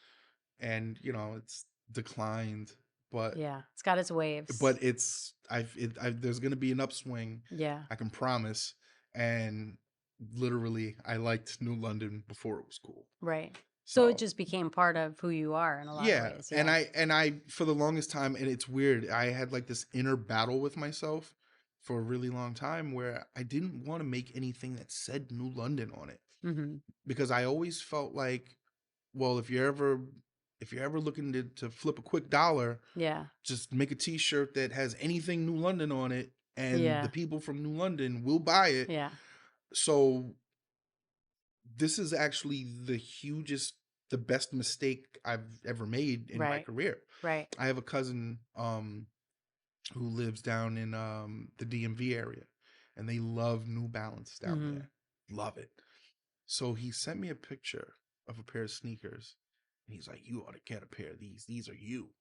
[SPEAKER 1] and it's declined, but
[SPEAKER 2] Yeah. It's got its waves.
[SPEAKER 1] but it's there's gonna be an upswing,
[SPEAKER 2] Yeah.
[SPEAKER 1] I can promise. And literally, I liked New London before it was cool.
[SPEAKER 2] Right. So it
[SPEAKER 1] So
[SPEAKER 2] just became part of who you are in a lot of
[SPEAKER 1] yeah,
[SPEAKER 2] ways.
[SPEAKER 1] and
[SPEAKER 2] Yeah.
[SPEAKER 1] I for the longest time, and it's weird, I had like this inner battle with myself for a really long time where I didn't want to make anything that said New London on it,
[SPEAKER 2] Mm-hmm.
[SPEAKER 1] because I always felt like, well, if you're ever looking to flip a quick dollar,
[SPEAKER 2] Yeah.
[SPEAKER 1] just make a t-shirt that has anything New London on it, and the
[SPEAKER 2] Yeah.
[SPEAKER 1] people from New London will buy it.
[SPEAKER 2] Yeah.
[SPEAKER 1] So this is actually the best mistake I've ever made in my
[SPEAKER 2] Right.
[SPEAKER 1] career.
[SPEAKER 2] Right.
[SPEAKER 1] I have a cousin who lives down in the DMV area, and they love New Balance down
[SPEAKER 2] Mm-hmm.
[SPEAKER 1] there. Love it. So he sent me a picture of a pair of sneakers, and he's like, "You ought to get a pair of these. These are you."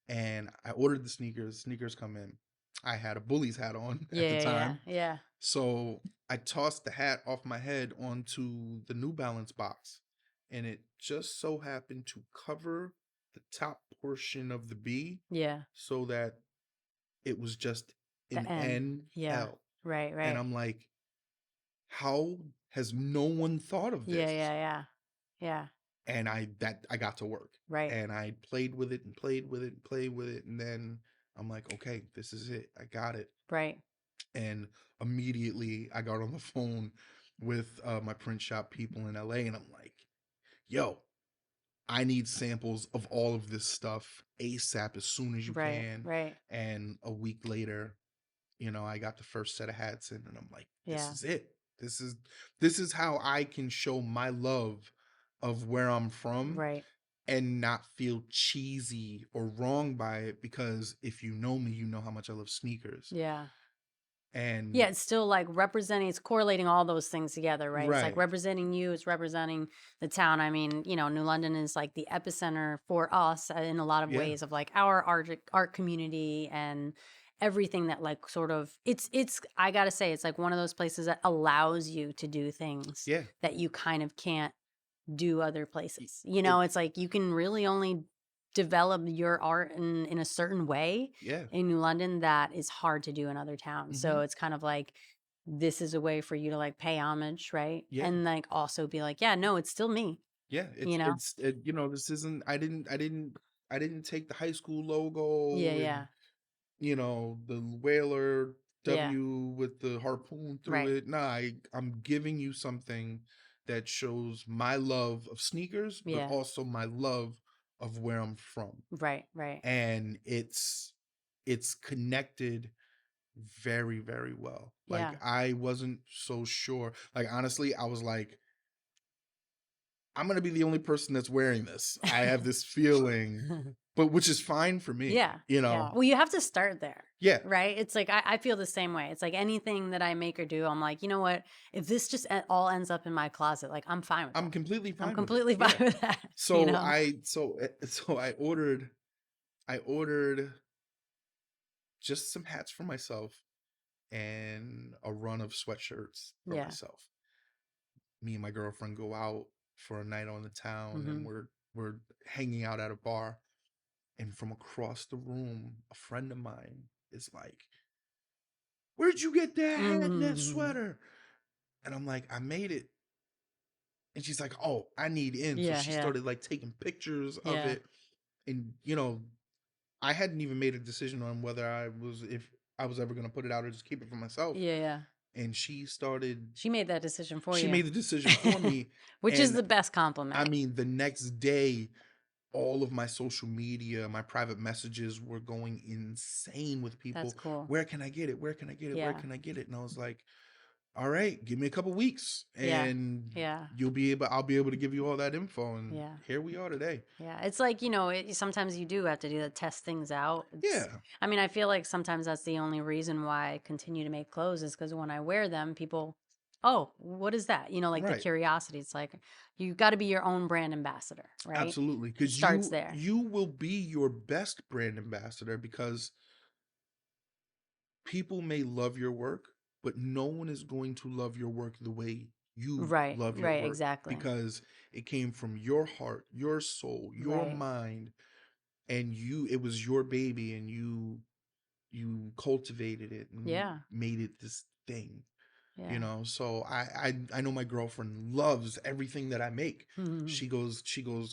[SPEAKER 1] And I ordered the sneakers. Sneakers come in. I had a Bullies hat on at the
[SPEAKER 2] Yeah. Yeah.
[SPEAKER 1] time.
[SPEAKER 2] Yeah.
[SPEAKER 1] So I tossed the hat off my head onto the New Balance box, and it just so happened to cover the top portion of the B,
[SPEAKER 2] Yeah.
[SPEAKER 1] so that it was just
[SPEAKER 2] The
[SPEAKER 1] an
[SPEAKER 2] N. Yeah.
[SPEAKER 1] NL.
[SPEAKER 2] Right.
[SPEAKER 1] And
[SPEAKER 2] Right.
[SPEAKER 1] I'm like, how has no one thought of
[SPEAKER 2] Yeah.
[SPEAKER 1] this?
[SPEAKER 2] Yeah. Yeah. Yeah.
[SPEAKER 1] And I got to work,
[SPEAKER 2] Right.
[SPEAKER 1] and I played with it and played with it and played with it, and then I'm like, okay, this is it. I got it.
[SPEAKER 2] Right.
[SPEAKER 1] And immediately I got on the phone with my print shop people in LA, and I'm like, yo, I need samples of all of this stuff ASAP, as soon as you
[SPEAKER 2] Right.
[SPEAKER 1] can.
[SPEAKER 2] Right.
[SPEAKER 1] And a week later, I got the first set of hats in, and I'm like, this
[SPEAKER 2] Yeah.
[SPEAKER 1] is it. This is how I can show my love of where I'm from,
[SPEAKER 2] Right.
[SPEAKER 1] and not feel cheesy or wrong by it, because if you know me, you know how much I love sneakers.
[SPEAKER 2] Yeah.
[SPEAKER 1] And
[SPEAKER 2] Yeah, it's still like representing, it's correlating all those things together, right? It's like
[SPEAKER 1] right.
[SPEAKER 2] representing you, it's representing the town. I mean, New London is like the epicenter for us in a lot of
[SPEAKER 1] Yeah.
[SPEAKER 2] ways of like our art community and everything that like sort of it's I gotta say, it's like one of those places that allows you to do things
[SPEAKER 1] Yeah.
[SPEAKER 2] that you kind of can't do other places.
[SPEAKER 1] It
[SPEAKER 2] It's like you can really only develop your art in a certain way
[SPEAKER 1] yeah.
[SPEAKER 2] in New London that is hard to do in other towns.
[SPEAKER 1] Hmm.
[SPEAKER 2] So it's kind of like this is a way for you to like pay homage, right?
[SPEAKER 1] Yeah.
[SPEAKER 2] And like also be like, yeah, no, it's still me.
[SPEAKER 1] Yeah,
[SPEAKER 2] you know?
[SPEAKER 1] this isn't I didn't take the high school
[SPEAKER 2] Yeah,
[SPEAKER 1] logo and
[SPEAKER 2] yeah,
[SPEAKER 1] the whaler
[SPEAKER 2] yeah.
[SPEAKER 1] W with the harpoon through
[SPEAKER 2] Right.
[SPEAKER 1] it. Nah, I'm giving you something that shows my love of sneakers, but
[SPEAKER 2] Yeah.
[SPEAKER 1] also my love of where I'm from.
[SPEAKER 2] Right, right.
[SPEAKER 1] And it's connected very, very well. Like,
[SPEAKER 2] Yeah.
[SPEAKER 1] I wasn't so sure. Like, honestly, I was like, I'm gonna be the only person that's wearing this. I have this feeling, but which is fine for me,
[SPEAKER 2] Yeah, yeah.
[SPEAKER 1] you know?
[SPEAKER 2] Well, you have to start there,
[SPEAKER 1] Yeah,
[SPEAKER 2] right? It's like I feel the same way. It's like anything that I make or do, I'm like, you know what? If this just all ends up in my closet, like I'm fine with
[SPEAKER 1] I'm
[SPEAKER 2] that.
[SPEAKER 1] completely
[SPEAKER 2] I'm
[SPEAKER 1] fine with it.
[SPEAKER 2] completely fine
[SPEAKER 1] Yeah.
[SPEAKER 2] with that. You
[SPEAKER 1] So
[SPEAKER 2] know?
[SPEAKER 1] I so so I ordered just some hats for myself and a run of sweatshirts for
[SPEAKER 2] Yeah.
[SPEAKER 1] myself. Me and my girlfriend go out for a night on the town, and
[SPEAKER 2] Hmm.
[SPEAKER 1] we're hanging out at a bar, and from across the room a friend of mine is like, "Where'd you get that hat and that
[SPEAKER 2] Hmm.
[SPEAKER 1] sweater?" And I'm like, "I made it." And she's like, "Oh, I need in." So
[SPEAKER 2] Yeah,
[SPEAKER 1] she
[SPEAKER 2] yeah,
[SPEAKER 1] started like taking pictures of
[SPEAKER 2] yeah,
[SPEAKER 1] it. And I hadn't even made a decision on whether if I was ever gonna put it out or just keep it for myself.
[SPEAKER 2] yeah, yeah.
[SPEAKER 1] And
[SPEAKER 2] She made that decision for
[SPEAKER 1] she
[SPEAKER 2] you,
[SPEAKER 1] made the decision for me.
[SPEAKER 2] which is
[SPEAKER 1] And
[SPEAKER 2] the best
[SPEAKER 1] I
[SPEAKER 2] compliment.
[SPEAKER 1] mean, the next day, all of my social media, my private messages were going insane with
[SPEAKER 2] That's
[SPEAKER 1] people.
[SPEAKER 2] cool.
[SPEAKER 1] Where can I get it? Where can I get it? Where
[SPEAKER 2] Yeah,
[SPEAKER 1] can I get it? And I was like, all right, give me a couple weeks
[SPEAKER 2] yeah,
[SPEAKER 1] and
[SPEAKER 2] yeah,
[SPEAKER 1] I'll be able to give you all that info. And
[SPEAKER 2] yeah.
[SPEAKER 1] here we are today.
[SPEAKER 2] Yeah, it's like, sometimes you do have to do that, test things out.
[SPEAKER 1] Yeah,
[SPEAKER 2] I mean, I feel like sometimes that's the only reason why I continue to make clothes is because when I wear them, people, oh, what is that? Like the
[SPEAKER 1] right.
[SPEAKER 2] curiosity. It's like you got to be your own brand ambassador, right?
[SPEAKER 1] Absolutely.
[SPEAKER 2] It
[SPEAKER 1] Because
[SPEAKER 2] starts
[SPEAKER 1] you
[SPEAKER 2] there.
[SPEAKER 1] you will be your best brand ambassador, because people may love your work, but no one is going to love your work the way you
[SPEAKER 2] Right,
[SPEAKER 1] love your
[SPEAKER 2] right,
[SPEAKER 1] work,
[SPEAKER 2] exactly.
[SPEAKER 1] because it came from your heart, your soul, your
[SPEAKER 2] Right.
[SPEAKER 1] mind, and it was your baby, and you cultivated it and
[SPEAKER 2] Yeah.
[SPEAKER 1] made it this thing.
[SPEAKER 2] Yeah.
[SPEAKER 1] So I know my girlfriend loves everything that I make.
[SPEAKER 2] Hmm.
[SPEAKER 1] She goes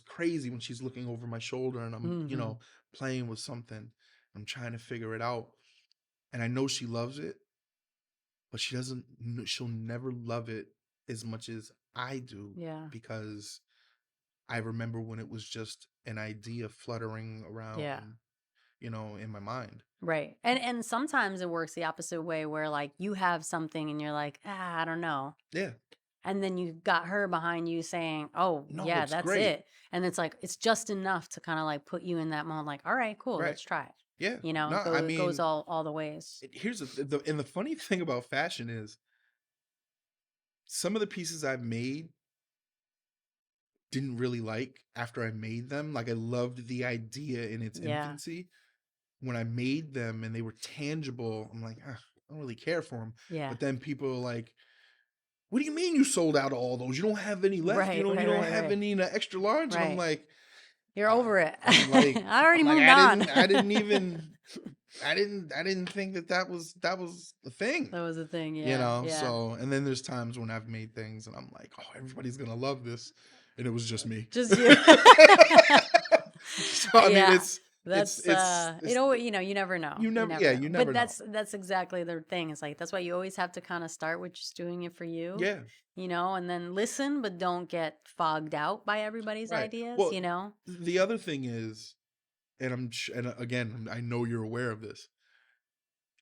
[SPEAKER 1] crazy when she's looking over my shoulder and I'm
[SPEAKER 2] Hmm.
[SPEAKER 1] playing with something. I'm trying to figure it out, and I know she loves it, but she'll never love it as much as I do,
[SPEAKER 2] Yeah.
[SPEAKER 1] because I remember when it was just an idea fluttering
[SPEAKER 2] Yeah.
[SPEAKER 1] around, in my mind.
[SPEAKER 2] Right. And sometimes it works the opposite way where like you have something and you're like, I don't know.
[SPEAKER 1] Yeah.
[SPEAKER 2] And then you got her behind you saying, "Oh,
[SPEAKER 1] No,
[SPEAKER 2] yeah,
[SPEAKER 1] it's
[SPEAKER 2] that's
[SPEAKER 1] great.
[SPEAKER 2] it." And it's like it's just enough to kind of like put you in that moment like, "All right, cool,
[SPEAKER 1] Right.
[SPEAKER 2] let's try it."
[SPEAKER 1] Yeah. No, I
[SPEAKER 2] It goes
[SPEAKER 1] mean,
[SPEAKER 2] all the ways.
[SPEAKER 1] here's the funny thing about fashion is some of the pieces I've made didn't really like after I made them. Like, I loved the idea in its
[SPEAKER 2] Yeah.
[SPEAKER 1] infancy. When I made them and they were tangible, I'm like, I don't really care for them.
[SPEAKER 2] Yeah.
[SPEAKER 1] But then people are like, "What do you mean you sold out of all those? You don't have any left? You
[SPEAKER 2] Right,
[SPEAKER 1] don't you
[SPEAKER 2] right,
[SPEAKER 1] don't
[SPEAKER 2] right,
[SPEAKER 1] have
[SPEAKER 2] right.
[SPEAKER 1] any in a extra large?" And I'm
[SPEAKER 2] Right.
[SPEAKER 1] like,
[SPEAKER 2] You're
[SPEAKER 1] uh,
[SPEAKER 2] over it.
[SPEAKER 1] I'm like,
[SPEAKER 2] I already
[SPEAKER 1] I'm like,
[SPEAKER 2] moved
[SPEAKER 1] I
[SPEAKER 2] on.
[SPEAKER 1] didn't I didn't even I didn't think that was the thing.
[SPEAKER 2] That was the thing. Yeah. Yeah.
[SPEAKER 1] So, and then there's times when I've made things and I'm like, "Oh, everybody's gonna love this," and it was just me.
[SPEAKER 2] Just you.
[SPEAKER 1] So I mean,
[SPEAKER 2] Yeah.
[SPEAKER 1] it's
[SPEAKER 2] That's
[SPEAKER 1] it's it's
[SPEAKER 2] you never know.
[SPEAKER 1] you
[SPEAKER 2] You
[SPEAKER 1] never
[SPEAKER 2] never
[SPEAKER 1] yeah,
[SPEAKER 2] know.
[SPEAKER 1] you
[SPEAKER 2] But
[SPEAKER 1] never know.
[SPEAKER 2] that's exactly the thing. It's like that's why you always have to kind of start with just doing it for you,
[SPEAKER 1] Yeah,
[SPEAKER 2] and then listen, but don't get fogged out by everybody's
[SPEAKER 1] right.
[SPEAKER 2] ideas,
[SPEAKER 1] Well, the other thing is, and again, I know you're aware of this.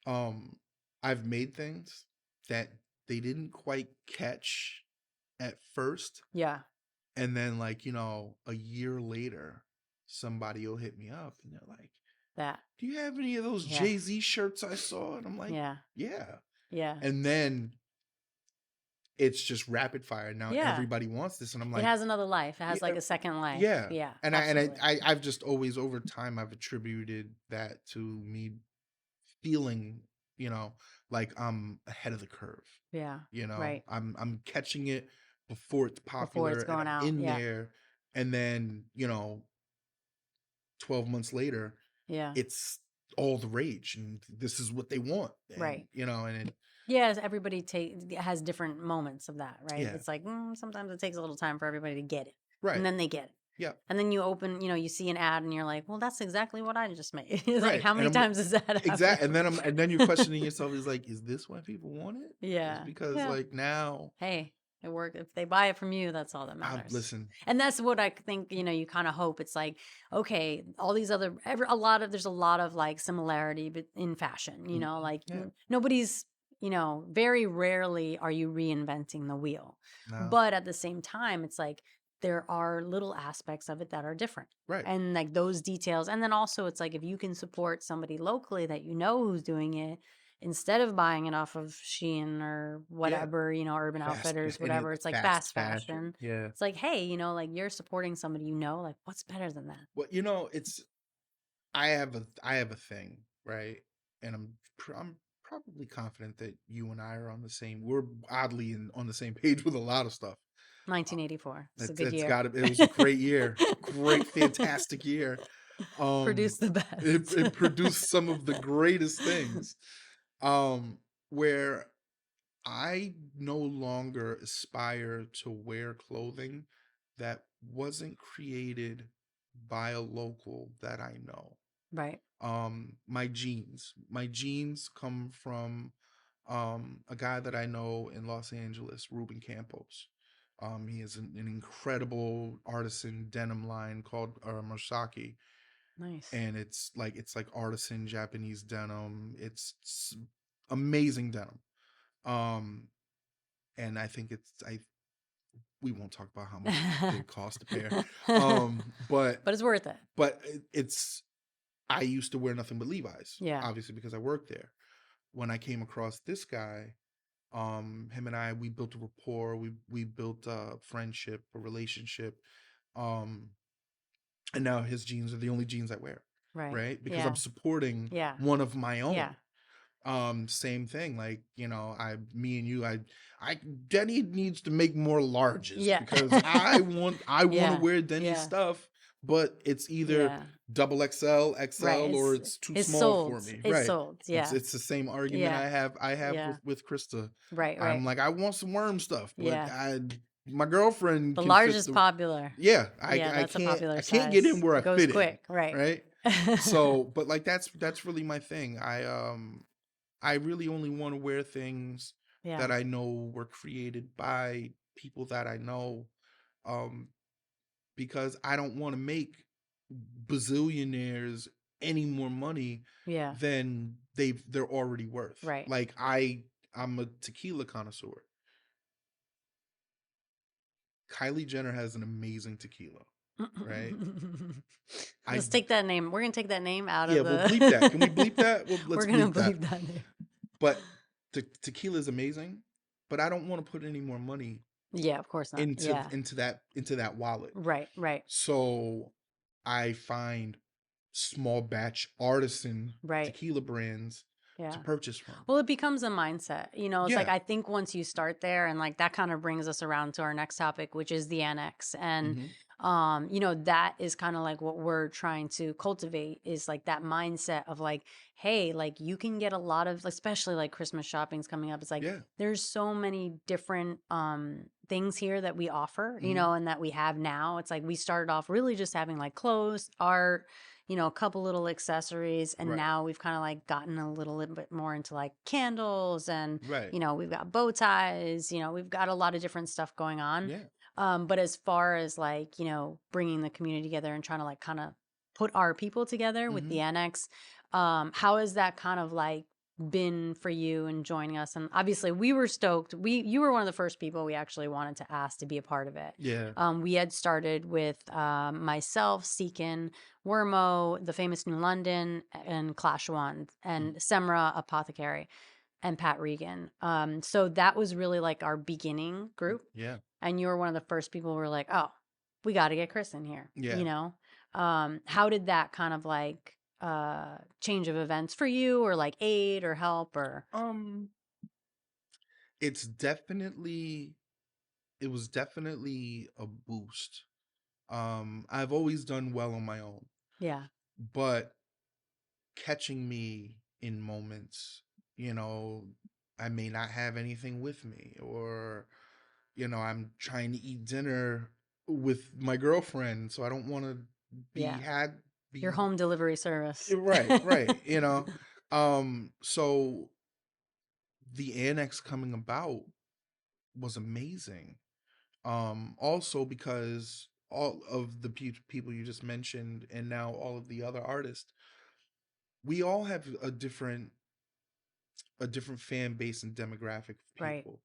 [SPEAKER 1] Um, I've made things that they didn't quite catch at first,
[SPEAKER 2] Yeah.
[SPEAKER 1] and then like a year later, somebody will hit me up and they're like,
[SPEAKER 2] That.
[SPEAKER 1] "Do you have any of those
[SPEAKER 2] Yeah.
[SPEAKER 1] Jay-Z shirts I saw?" And I'm like,
[SPEAKER 2] Yeah.
[SPEAKER 1] "Yeah."
[SPEAKER 2] Yeah.
[SPEAKER 1] And then it's just rapid fire. Now
[SPEAKER 2] Yeah.
[SPEAKER 1] everybody wants this, and I'm
[SPEAKER 2] It
[SPEAKER 1] like,
[SPEAKER 2] has another life. It
[SPEAKER 1] yeah,
[SPEAKER 2] has like a second life.
[SPEAKER 1] yeah.
[SPEAKER 2] Yeah.
[SPEAKER 1] And
[SPEAKER 2] Absolutely.
[SPEAKER 1] I've just always, over time, I've attributed that to me feeling, you know, like I'm ahead of the curve.
[SPEAKER 2] Yeah. Right.
[SPEAKER 1] I'm catching it before it's
[SPEAKER 2] Before
[SPEAKER 1] popular,
[SPEAKER 2] it's
[SPEAKER 1] and
[SPEAKER 2] going
[SPEAKER 1] I'm
[SPEAKER 2] out.
[SPEAKER 1] in
[SPEAKER 2] Yeah.
[SPEAKER 1] there, and then 12 months later,
[SPEAKER 2] Yeah.
[SPEAKER 1] it's all the rage, and this is what they want, and
[SPEAKER 2] Right.
[SPEAKER 1] and
[SPEAKER 2] Yes, everybody has different moments of that, right?
[SPEAKER 1] yeah,
[SPEAKER 2] It's like sometimes it takes a little time for everybody to get it. and
[SPEAKER 1] Right.
[SPEAKER 2] then they get it.
[SPEAKER 1] Yeah.
[SPEAKER 2] And then you open, you see an ad and you're like, well, that's exactly what I just made. It's like,
[SPEAKER 1] Right.
[SPEAKER 2] how
[SPEAKER 1] And
[SPEAKER 2] many
[SPEAKER 1] I'm
[SPEAKER 2] times does that happen?
[SPEAKER 1] exact and then you're questioning yourself is like, is this why people want it? Is
[SPEAKER 2] Yeah.
[SPEAKER 1] because
[SPEAKER 2] Yeah.
[SPEAKER 1] like now
[SPEAKER 2] Hey, it worked. If they buy it from you, that's all that
[SPEAKER 1] I
[SPEAKER 2] matters.
[SPEAKER 1] listen.
[SPEAKER 2] And that's what I think, you kind of hope. It's like, okay, all these other, a lot of, there's a lot of like similarity in fashion, like
[SPEAKER 1] Yeah.
[SPEAKER 2] nobody's, very rarely are you reinventing the wheel.
[SPEAKER 1] No.
[SPEAKER 2] But at the same time, it's like there are little aspects of it that are different.
[SPEAKER 1] Right.
[SPEAKER 2] And like those details. And then also, it's like if you can support somebody locally that you know who's doing it, instead of buying it off of Shein or
[SPEAKER 1] Yeah.
[SPEAKER 2] whatever, Urban Outfitters,
[SPEAKER 1] And
[SPEAKER 2] whatever,
[SPEAKER 1] it's
[SPEAKER 2] it's like
[SPEAKER 1] fast
[SPEAKER 2] fast
[SPEAKER 1] fashion.
[SPEAKER 2] fashion.
[SPEAKER 1] Yeah.
[SPEAKER 2] It's like, hey, like you're supporting somebody, like what's better than that?
[SPEAKER 1] Well, it's I have a thing, right? And I'm probably confident that you and I are on the same. We're oddly on the same page with a lot of stuff. Uh,
[SPEAKER 2] 1984. It's a
[SPEAKER 1] That's
[SPEAKER 2] good
[SPEAKER 1] that's
[SPEAKER 2] year.
[SPEAKER 1] got it. It was a great year, great, fantastic year.
[SPEAKER 2] Produce the
[SPEAKER 1] It
[SPEAKER 2] best.
[SPEAKER 1] it produced some of the greatest things. Where I no longer aspire to wear clothing that wasn't created by a local that I know.
[SPEAKER 2] Right.
[SPEAKER 1] My jeans come from a guy that I know in Los Angeles, Ruben Campos. He has an incredible artisan denim line called Mosaki,
[SPEAKER 2] Nice.
[SPEAKER 1] and it's like artisan Japanese denim. It's amazing denim. Um, and I think I we won't talk about how much they cost a pair. But
[SPEAKER 2] But it's worth it.
[SPEAKER 1] it's I used to wear nothing but Levi's,
[SPEAKER 2] Yeah.
[SPEAKER 1] obviously because I worked there. When I came across this guy, him and we built a rapport, we built a friendship, a relationship. Um, and now his jeans are the only jeans I wear,
[SPEAKER 2] Right.
[SPEAKER 1] right? Because I'm
[SPEAKER 2] Yeah.
[SPEAKER 1] supporting
[SPEAKER 2] Yeah.
[SPEAKER 1] one of my own.
[SPEAKER 2] Yeah.
[SPEAKER 1] Same thing, like, me and you, Denny needs to make more larges
[SPEAKER 2] Yeah.
[SPEAKER 1] because I want to
[SPEAKER 2] Yeah.
[SPEAKER 1] wear Denny
[SPEAKER 2] Yeah.
[SPEAKER 1] stuff, but it's either
[SPEAKER 2] Yeah.
[SPEAKER 1] double XL,
[SPEAKER 2] Right.
[SPEAKER 1] XL, or it's too
[SPEAKER 2] It's
[SPEAKER 1] small for
[SPEAKER 2] sold.
[SPEAKER 1] me.
[SPEAKER 2] It's
[SPEAKER 1] Right.
[SPEAKER 2] sold.
[SPEAKER 1] It's
[SPEAKER 2] Yeah.
[SPEAKER 1] it's the same argument
[SPEAKER 2] Yeah.
[SPEAKER 1] I have
[SPEAKER 2] Yeah.
[SPEAKER 1] with Krista.
[SPEAKER 2] Right.
[SPEAKER 1] I'm
[SPEAKER 2] Right.
[SPEAKER 1] like, I want some worm stuff, but
[SPEAKER 2] Yeah.
[SPEAKER 1] my girlfriend
[SPEAKER 2] The
[SPEAKER 1] can
[SPEAKER 2] large
[SPEAKER 1] fit
[SPEAKER 2] is
[SPEAKER 1] the
[SPEAKER 2] popular.
[SPEAKER 1] yeah,
[SPEAKER 2] Yeah,
[SPEAKER 1] I
[SPEAKER 2] that's a
[SPEAKER 1] can't
[SPEAKER 2] popular
[SPEAKER 1] I can't get in
[SPEAKER 2] size.
[SPEAKER 1] where I
[SPEAKER 2] Goes
[SPEAKER 1] fit in,
[SPEAKER 2] quick, right.
[SPEAKER 1] right? So, but like that's really my thing. I really only want to wear things
[SPEAKER 2] Yeah.
[SPEAKER 1] that I know were created by people that I know, um, because I don't want to make bazillionaires any more money
[SPEAKER 2] Yeah.
[SPEAKER 1] than they're already worth.
[SPEAKER 2] Right.
[SPEAKER 1] Like I'm a tequila connoisseur. Kylie Jenner has an amazing tequila, right? I
[SPEAKER 2] Let's take that name. We're gonna take that name out
[SPEAKER 1] Yeah,
[SPEAKER 2] of
[SPEAKER 1] we'll bleep that. Can we
[SPEAKER 2] the.
[SPEAKER 1] bleep that? Well,
[SPEAKER 2] We're
[SPEAKER 1] let's
[SPEAKER 2] gonna
[SPEAKER 1] bleep that.
[SPEAKER 2] believe that name.
[SPEAKER 1] But tequila is amazing, but I don't want to put any more money
[SPEAKER 2] Yeah, of course not. Yeah.
[SPEAKER 1] into that wallet.
[SPEAKER 2] Right. Right.
[SPEAKER 1] So I find small batch artisan
[SPEAKER 2] Right.
[SPEAKER 1] tequila brands to
[SPEAKER 2] Yeah.
[SPEAKER 1] purchase from.
[SPEAKER 2] Well, it becomes a mindset. It's like
[SPEAKER 1] Yeah.
[SPEAKER 2] I think once you start there, and like that kind of brings us around to our next topic, which is the annex. And
[SPEAKER 1] Hmm.
[SPEAKER 2] that is kind of like what we're trying to cultivate is like that mindset of like, hey, like you can get a lot of, especially like Christmas shopping's coming up. It's like
[SPEAKER 1] Yeah.
[SPEAKER 2] there's so many different things here that we offer,
[SPEAKER 1] Hmm.
[SPEAKER 2] and that we have now. It's like we started off really just having like clothes, art, a couple little accessories. And
[SPEAKER 1] Right.
[SPEAKER 2] now we've kind of like gotten a little bit more into like candles and,
[SPEAKER 1] Right.
[SPEAKER 2] we've got bow ties, we've got a lot of different stuff going on.
[SPEAKER 1] Yeah.
[SPEAKER 2] But as far as like, bringing the community together and trying to like kind of put our people together with
[SPEAKER 1] Hmm.
[SPEAKER 2] the annex, how has that kind of like been for you and joining us? And obviously we were stoked. You were one of the first people we actually wanted to ask to be a part of it.
[SPEAKER 1] Yeah.
[SPEAKER 2] We had started with myself, Seekin, Wormo, the famous New London, and Clash One, and Semra Apothecary, and Pat Regan. So that was really like our beginning group.
[SPEAKER 1] Yeah.
[SPEAKER 2] And you were one of the first people who were like, oh, we got to get Kris in here.
[SPEAKER 1] Yeah.
[SPEAKER 2] How did that kind of like change of events for you, or like aid or help or?
[SPEAKER 1] It's definitely it was definitely a boost. I've always done well on my own,
[SPEAKER 2] Yeah.
[SPEAKER 1] but catching me in moments, you know, I may not have anything with me, or I'm trying to eat dinner with my girlfriend, so I don't want to be
[SPEAKER 2] Yeah.
[SPEAKER 1] had
[SPEAKER 2] Your
[SPEAKER 1] be
[SPEAKER 2] home delivery service.
[SPEAKER 1] right, right, so the annex coming about was amazing. Also because all of the people you just mentioned and now all of the other artists, we all have a different fan base and demographic of
[SPEAKER 2] Right.
[SPEAKER 1] people.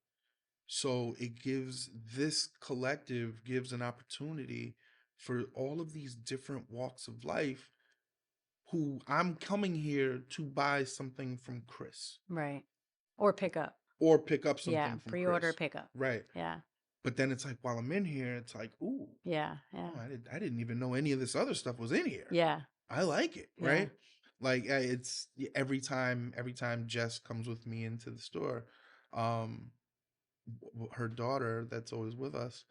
[SPEAKER 1] So it gives this collective gives an opportunity for all of these different walks of life who I'm coming here to buy something from Kris
[SPEAKER 2] Right. Or pick up.
[SPEAKER 1] or pick up
[SPEAKER 2] Yeah.
[SPEAKER 1] something from
[SPEAKER 2] Pre-order,
[SPEAKER 1] Kris.
[SPEAKER 2] pick up.
[SPEAKER 1] Right.
[SPEAKER 2] Yeah.
[SPEAKER 1] But then it's like while I'm in here, it's like, ooh,
[SPEAKER 2] Yeah. Yeah.
[SPEAKER 1] oh, I didn't even know any of this other stuff was in here.
[SPEAKER 2] Yeah.
[SPEAKER 1] I like it,
[SPEAKER 2] Yeah.
[SPEAKER 1] right? Like it's every time Jess comes with me into the store, um, her daughter that's always with us,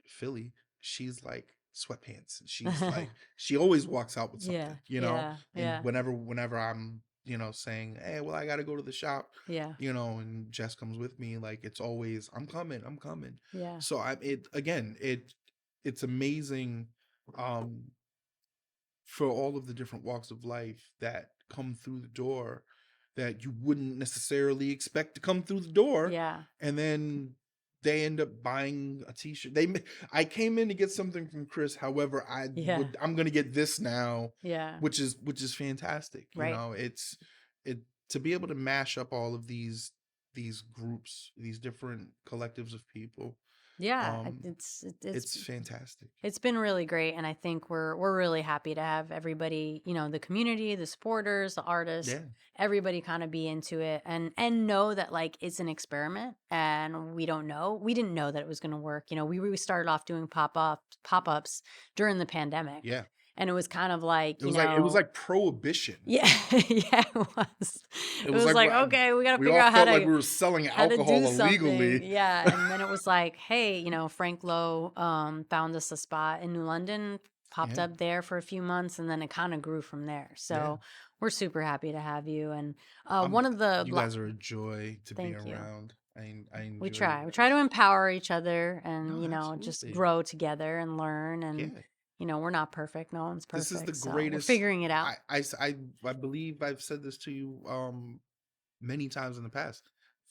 [SPEAKER 1] Philly, she's like sweatpants. She's like she always walks out with
[SPEAKER 2] Yeah.
[SPEAKER 1] something,
[SPEAKER 2] Yeah.
[SPEAKER 1] And
[SPEAKER 2] Yeah.
[SPEAKER 1] whenever I'm, saying, hey, well, I got to go to the shop,
[SPEAKER 2] Yeah.
[SPEAKER 1] and Jess comes with me, like it's always, I'm coming, I'm coming.
[SPEAKER 2] Yeah.
[SPEAKER 1] So it's amazing, um, for all of the different walks of life that come through the door that you wouldn't necessarily expect to come through the door,
[SPEAKER 2] Yeah.
[SPEAKER 1] and then they end up buying a t-shirt. I came in to get something from Kris, however
[SPEAKER 2] Yeah.
[SPEAKER 1] I'm going to get this now,
[SPEAKER 2] Yeah.
[SPEAKER 1] which is fantastic.
[SPEAKER 2] Right.
[SPEAKER 1] It to be able to mash up all of these groups, these different collectives of people.
[SPEAKER 2] Yeah.
[SPEAKER 1] um
[SPEAKER 2] It's
[SPEAKER 1] it's fantastic.
[SPEAKER 2] it's been really great, and I think we're really happy to have everybody, the community, the supporters, the artists,
[SPEAKER 1] Yeah,
[SPEAKER 2] everybody kind of be into it and know that like it's an experiment, and we didn't know that it was going to work. We started off doing pop-ups during the pandemic,
[SPEAKER 1] yeah.
[SPEAKER 2] and it was kind of like,
[SPEAKER 1] It was like prohibition.
[SPEAKER 2] yeah, yeah, it was.
[SPEAKER 1] It
[SPEAKER 2] It
[SPEAKER 1] was
[SPEAKER 2] was
[SPEAKER 1] like
[SPEAKER 2] like, okay, we got to
[SPEAKER 1] we
[SPEAKER 2] figure
[SPEAKER 1] all
[SPEAKER 2] out how
[SPEAKER 1] felt like
[SPEAKER 2] to
[SPEAKER 1] we were selling
[SPEAKER 2] how to do
[SPEAKER 1] alcohol
[SPEAKER 2] something.
[SPEAKER 1] illegally.
[SPEAKER 2] Yeah. And then it was like, hey, Frank Lowe found us a spot in New London, popped
[SPEAKER 1] Yeah,
[SPEAKER 2] up there for a few months, and then it kind of grew from there.
[SPEAKER 1] yeah.
[SPEAKER 2] So we're super happy to have you. And
[SPEAKER 1] I'm.
[SPEAKER 2] one of the,
[SPEAKER 1] You guys are a joy to be
[SPEAKER 2] thank you.
[SPEAKER 1] around. I
[SPEAKER 2] We
[SPEAKER 1] enjoy you
[SPEAKER 2] try. We try
[SPEAKER 1] guys.
[SPEAKER 2] to empower each other
[SPEAKER 1] No,
[SPEAKER 2] and, just
[SPEAKER 1] absolutely.
[SPEAKER 2] grow together and learn. And,
[SPEAKER 1] Yeah.
[SPEAKER 2] we're not perfect. No one's
[SPEAKER 1] This is the
[SPEAKER 2] perfect. So we're
[SPEAKER 1] greatest.
[SPEAKER 2] figuring it out.
[SPEAKER 1] I believe I've said this to you many times in the past.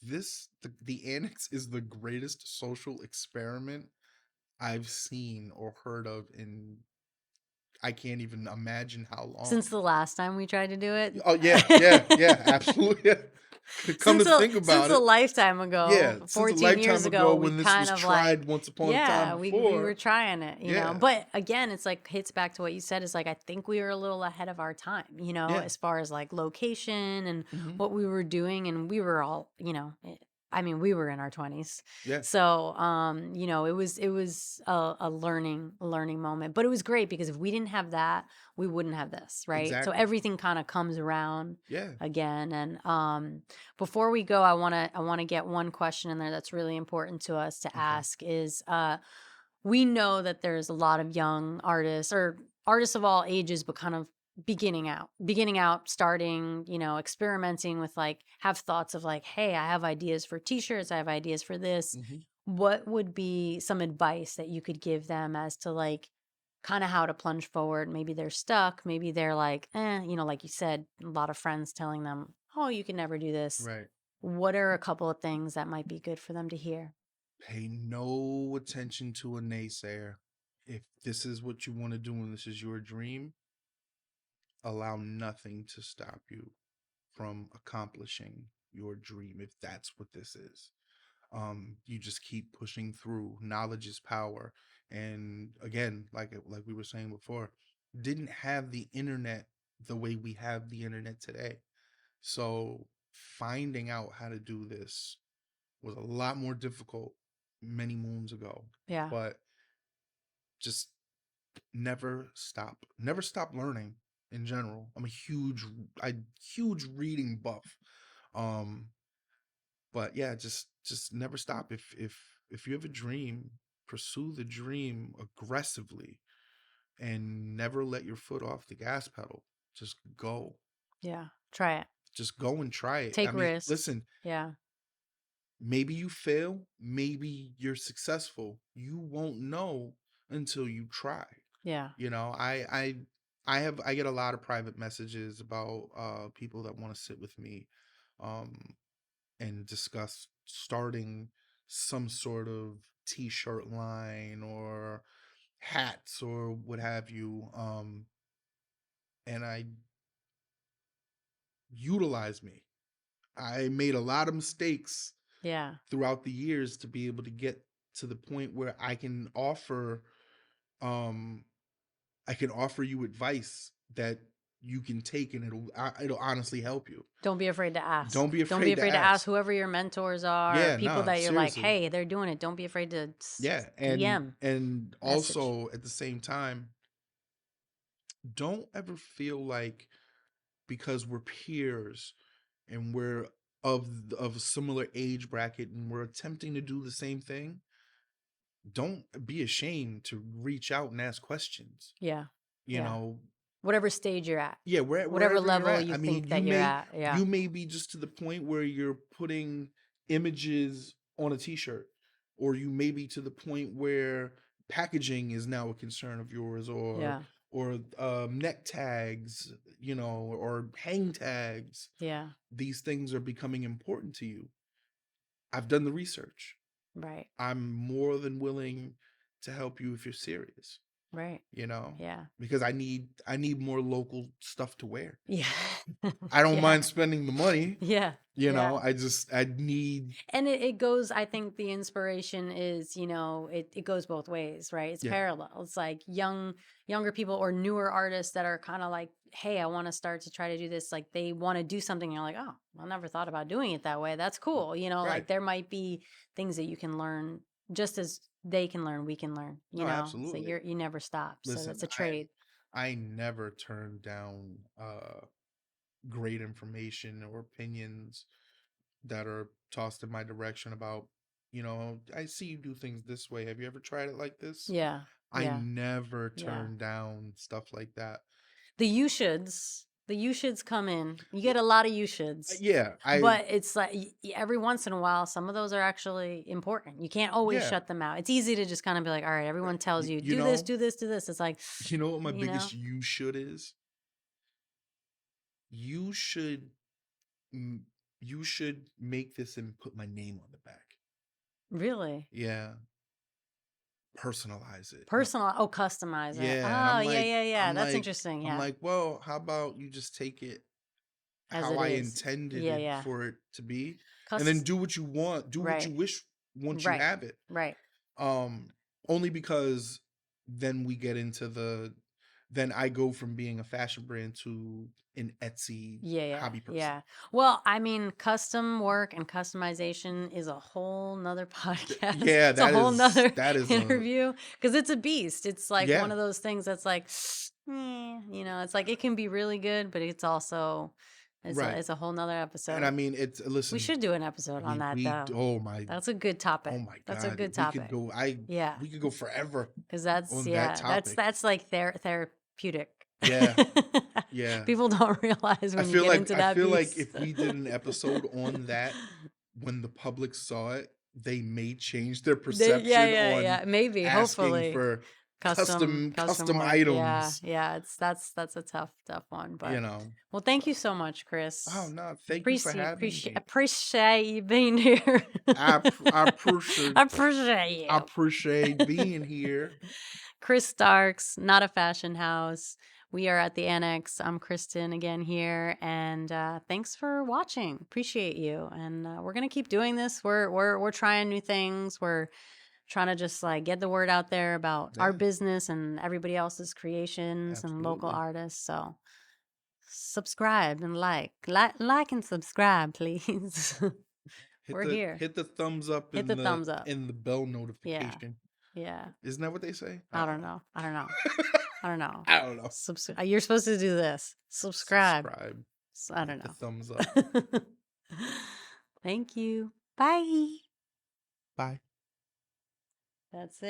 [SPEAKER 1] The annex is the greatest social experiment I've seen or heard of in, I can't even imagine how long.
[SPEAKER 2] Since the last time we tried to do it.
[SPEAKER 1] Oh yeah, yeah, yeah, absolutely. Come to think
[SPEAKER 2] Since
[SPEAKER 1] about
[SPEAKER 2] a
[SPEAKER 1] it,
[SPEAKER 2] lifetime
[SPEAKER 1] yeah,
[SPEAKER 2] ago,
[SPEAKER 1] since a
[SPEAKER 2] 14 years
[SPEAKER 1] lifetime ago
[SPEAKER 2] ago, we
[SPEAKER 1] when this
[SPEAKER 2] kind
[SPEAKER 1] was
[SPEAKER 2] of like,
[SPEAKER 1] tried once upon a time
[SPEAKER 2] yeah, we were
[SPEAKER 1] before.
[SPEAKER 2] trying it,
[SPEAKER 1] Yeah,
[SPEAKER 2] But again, it's like hits back to what you said, is like I think we were a little ahead of our time,
[SPEAKER 1] yeah,
[SPEAKER 2] as far as like location and
[SPEAKER 1] hmm,
[SPEAKER 2] what we were doing, and we were all, I mean, we were in our 20s.
[SPEAKER 1] yeah,
[SPEAKER 2] So, it was a learning moment, but it was great because if we didn't have that, we wouldn't have this, right? So
[SPEAKER 1] exactly.
[SPEAKER 2] everything kind of comes around
[SPEAKER 1] Yeah,
[SPEAKER 2] again. And before we go, I want to get one question in there that's really important to us to
[SPEAKER 1] okay,
[SPEAKER 2] ask is we know that there's a lot of young artists or artists of all ages, but kind of beginning out, starting, experimenting with like have thoughts of like, hey, I have ideas for t-shirts, I have ideas for this.
[SPEAKER 1] hmm,
[SPEAKER 2] What would be some advice that you could give them as to like kind of how to plunge forward? Maybe they're stuck, maybe they're like, like you said, a lot of friends telling them, oh, you can never do this.
[SPEAKER 1] right.
[SPEAKER 2] What are a couple of things that might be good for them to hear?
[SPEAKER 1] Pay no attention to a naysayer. If this is what you want to do and this is your dream, allow nothing to stop you from accomplishing your dream. If that's what this is, you just keep pushing through. Knowledge is power. And again, like we were saying before, didn't have the internet the way we have the internet today. So finding out how to do this was a lot more difficult many moons ago.
[SPEAKER 2] Yeah.
[SPEAKER 1] But just never stop learning in general. I'm a huge reading buff. Um but yeah, just never stop. If you have a dream, pursue the dream aggressively and never let your foot off the gas pedal. Just go.
[SPEAKER 2] Yeah. Try it.
[SPEAKER 1] Just go and try it. I
[SPEAKER 2] Take
[SPEAKER 1] mean,
[SPEAKER 2] risks.
[SPEAKER 1] listen,
[SPEAKER 2] Yeah.
[SPEAKER 1] maybe you fail, maybe you're successful. You won't know until you try.
[SPEAKER 2] Yeah.
[SPEAKER 1] You know, I get a lot of private messages about people that want to sit with me um and discuss starting some sort of t-shirt line or hats or what have you. And I utilize me. I made a lot of mistakes
[SPEAKER 2] Yeah.
[SPEAKER 1] throughout the years to be able to get to the point where um I can offer you advice that you can take, and it'll honestly help you.
[SPEAKER 2] Don't be afraid to
[SPEAKER 1] Don't
[SPEAKER 2] ask.
[SPEAKER 1] be
[SPEAKER 2] Don't be
[SPEAKER 1] afraid to
[SPEAKER 2] afraid to ask
[SPEAKER 1] ask.
[SPEAKER 2] whoever your mentors are, or
[SPEAKER 1] Yeah,
[SPEAKER 2] people
[SPEAKER 1] no,
[SPEAKER 2] that you're like,
[SPEAKER 1] seriously.
[SPEAKER 2] hey, they're doing it. Don't be afraid to
[SPEAKER 1] Yeah,
[SPEAKER 2] DM,
[SPEAKER 1] and
[SPEAKER 2] message.
[SPEAKER 1] also at the same time, don't ever feel like because we're peers and we're of a similar age bracket and we're attempting to do the same thing, don't be ashamed to reach out and ask questions.
[SPEAKER 2] Yeah.
[SPEAKER 1] You
[SPEAKER 2] Yeah.
[SPEAKER 1] know,
[SPEAKER 2] Whatever stage you're at,
[SPEAKER 1] yeah,
[SPEAKER 2] whatever
[SPEAKER 1] wherever you're
[SPEAKER 2] level
[SPEAKER 1] at.
[SPEAKER 2] you
[SPEAKER 1] I mean,
[SPEAKER 2] think that you're at. Yeah.
[SPEAKER 1] you may be just to the point where you're putting images on a t-shirt, or you may be to the point where packaging is now a concern of yours,
[SPEAKER 2] Yeah.
[SPEAKER 1] or neck tags, you know, or hang tags.
[SPEAKER 2] Yeah.
[SPEAKER 1] These things are becoming important to you. I've done the research.
[SPEAKER 2] Right.
[SPEAKER 1] I'm more than willing to help you if you're serious,
[SPEAKER 2] Right.
[SPEAKER 1] you know,
[SPEAKER 2] Yeah.
[SPEAKER 1] because I need more local stuff to wear.
[SPEAKER 2] Yeah.
[SPEAKER 1] I don't
[SPEAKER 2] Yeah.
[SPEAKER 1] mind spending the money,
[SPEAKER 2] Yeah.
[SPEAKER 1] you
[SPEAKER 2] Yeah.
[SPEAKER 1] know. I need.
[SPEAKER 2] And it goes, I think the inspiration is, it goes both ways, right? It's
[SPEAKER 1] Yeah,
[SPEAKER 2] parallel. It's like younger people or newer artists that are kind of like, hey, I want to start to try to do this. Like they want to do something. And you're like, oh, I never thought about doing it that way. That's cool.
[SPEAKER 1] right.
[SPEAKER 2] Like there might be things that you can learn just as they can learn, we can learn,
[SPEAKER 1] Oh,
[SPEAKER 2] so
[SPEAKER 1] absolutely.
[SPEAKER 2] you never stop. So
[SPEAKER 1] Listen,
[SPEAKER 2] that's a trade.
[SPEAKER 1] I never turn down great information or opinions that are tossed in my direction about, you know, I see you do things this way. Have you ever tried it like this?
[SPEAKER 2] Yeah.
[SPEAKER 1] I
[SPEAKER 2] Yeah.
[SPEAKER 1] never
[SPEAKER 2] Yeah.
[SPEAKER 1] turn down stuff like that.
[SPEAKER 2] The you shoulds come in. You get a lot of you shoulds.
[SPEAKER 1] Yeah,
[SPEAKER 2] But it's like every once in a while, some of those are actually important. You can't always
[SPEAKER 1] yeah.
[SPEAKER 2] shut them out. It's easy to just kind of be like, all right, everyone tells you,
[SPEAKER 1] You
[SPEAKER 2] do this,
[SPEAKER 1] know,
[SPEAKER 2] do this, do this. It's like,
[SPEAKER 1] you know what my
[SPEAKER 2] you know,
[SPEAKER 1] biggest you should is? You should mm, you should make this and put my name on the back.
[SPEAKER 2] really
[SPEAKER 1] Yeah, personalize it.
[SPEAKER 2] personal. Oh, customize it.
[SPEAKER 1] Yeah, and
[SPEAKER 2] Oh, yeah, yeah, yeah. That's interesting.
[SPEAKER 1] I'm
[SPEAKER 2] Yeah.
[SPEAKER 1] like, well, how about you just take it
[SPEAKER 2] As
[SPEAKER 1] how
[SPEAKER 2] it
[SPEAKER 1] I
[SPEAKER 2] is.
[SPEAKER 1] intended
[SPEAKER 2] Yeah,
[SPEAKER 1] it
[SPEAKER 2] yeah.
[SPEAKER 1] for it to be, and then
[SPEAKER 2] Cus-
[SPEAKER 1] do what you want, do what you
[SPEAKER 2] right,
[SPEAKER 1] wish once you
[SPEAKER 2] right,
[SPEAKER 1] have it.
[SPEAKER 2] right.
[SPEAKER 1] Um, only because then we get into then I go from being a fashion brand to an Etsy
[SPEAKER 2] Yeah, yeah,
[SPEAKER 1] hobby person.
[SPEAKER 2] yeah. Well, I mean, custom work and customization is a whole nother podcast.
[SPEAKER 1] Yeah,
[SPEAKER 2] It's a whole nother
[SPEAKER 1] that is a
[SPEAKER 2] interview because it's a beast. It's like one
[SPEAKER 1] yeah,
[SPEAKER 2] of those things that's like, it's like it can be really good, but it's also
[SPEAKER 1] right.
[SPEAKER 2] it's a whole nother
[SPEAKER 1] And I
[SPEAKER 2] episode.
[SPEAKER 1] mean, it's
[SPEAKER 2] We
[SPEAKER 1] listen,
[SPEAKER 2] should do an episode on that
[SPEAKER 1] we
[SPEAKER 2] though. That's a good
[SPEAKER 1] oh
[SPEAKER 2] topic.
[SPEAKER 1] my
[SPEAKER 2] That's a
[SPEAKER 1] god,
[SPEAKER 2] good topic. Yeah,
[SPEAKER 1] we could go forever
[SPEAKER 2] because
[SPEAKER 1] on that topic.
[SPEAKER 2] that's like therapeutic.
[SPEAKER 1] Yeah, yeah.
[SPEAKER 2] People don't realize when you get into
[SPEAKER 1] I
[SPEAKER 2] that
[SPEAKER 1] feel like
[SPEAKER 2] beast.
[SPEAKER 1] if we did an episode on that, when the public saw it, they may change their
[SPEAKER 2] Yeah,
[SPEAKER 1] perception
[SPEAKER 2] yeah,
[SPEAKER 1] on
[SPEAKER 2] yeah. Maybe,
[SPEAKER 1] asking
[SPEAKER 2] hopefully,
[SPEAKER 1] for
[SPEAKER 2] custom
[SPEAKER 1] custom
[SPEAKER 2] work. Yeah,
[SPEAKER 1] items.
[SPEAKER 2] yeah. That's a tough one.
[SPEAKER 1] You
[SPEAKER 2] But
[SPEAKER 1] know.
[SPEAKER 2] well, thank you so much,
[SPEAKER 1] Oh
[SPEAKER 2] Chris.
[SPEAKER 1] no, thank you for having me.
[SPEAKER 2] Appreciate you being here.
[SPEAKER 1] I appreciate
[SPEAKER 2] I appreciate
[SPEAKER 1] I
[SPEAKER 2] you.
[SPEAKER 1] appreciate being here.
[SPEAKER 2] Kris Starks, not a fashion house. We are at the Annex. I'm Cristin again here, and thanks for watching. Appreciate you, and we're gonna keep doing this. We're trying new things. We're trying to just like get the word out there about our
[SPEAKER 1] Yeah,
[SPEAKER 2] business and everybody else's creations and local
[SPEAKER 1] absolutely.
[SPEAKER 2] artists. So subscribe and like and subscribe, please. We're here.
[SPEAKER 1] Hit the thumbs up
[SPEAKER 2] Hit the thumbs up.
[SPEAKER 1] in the bell
[SPEAKER 2] Yeah,
[SPEAKER 1] notification.
[SPEAKER 2] yeah.
[SPEAKER 1] Isn't that what they say? I
[SPEAKER 2] I
[SPEAKER 1] don't
[SPEAKER 2] don't
[SPEAKER 1] know.
[SPEAKER 2] know. I don't know. I don't know.
[SPEAKER 1] I don't know.
[SPEAKER 2] You're supposed to do this. Subscribe.
[SPEAKER 1] Subscribe.
[SPEAKER 2] I don't
[SPEAKER 1] Hit the
[SPEAKER 2] know.
[SPEAKER 1] thumbs up.
[SPEAKER 2] Thank you. Bye.
[SPEAKER 1] Bye.
[SPEAKER 2] That's it.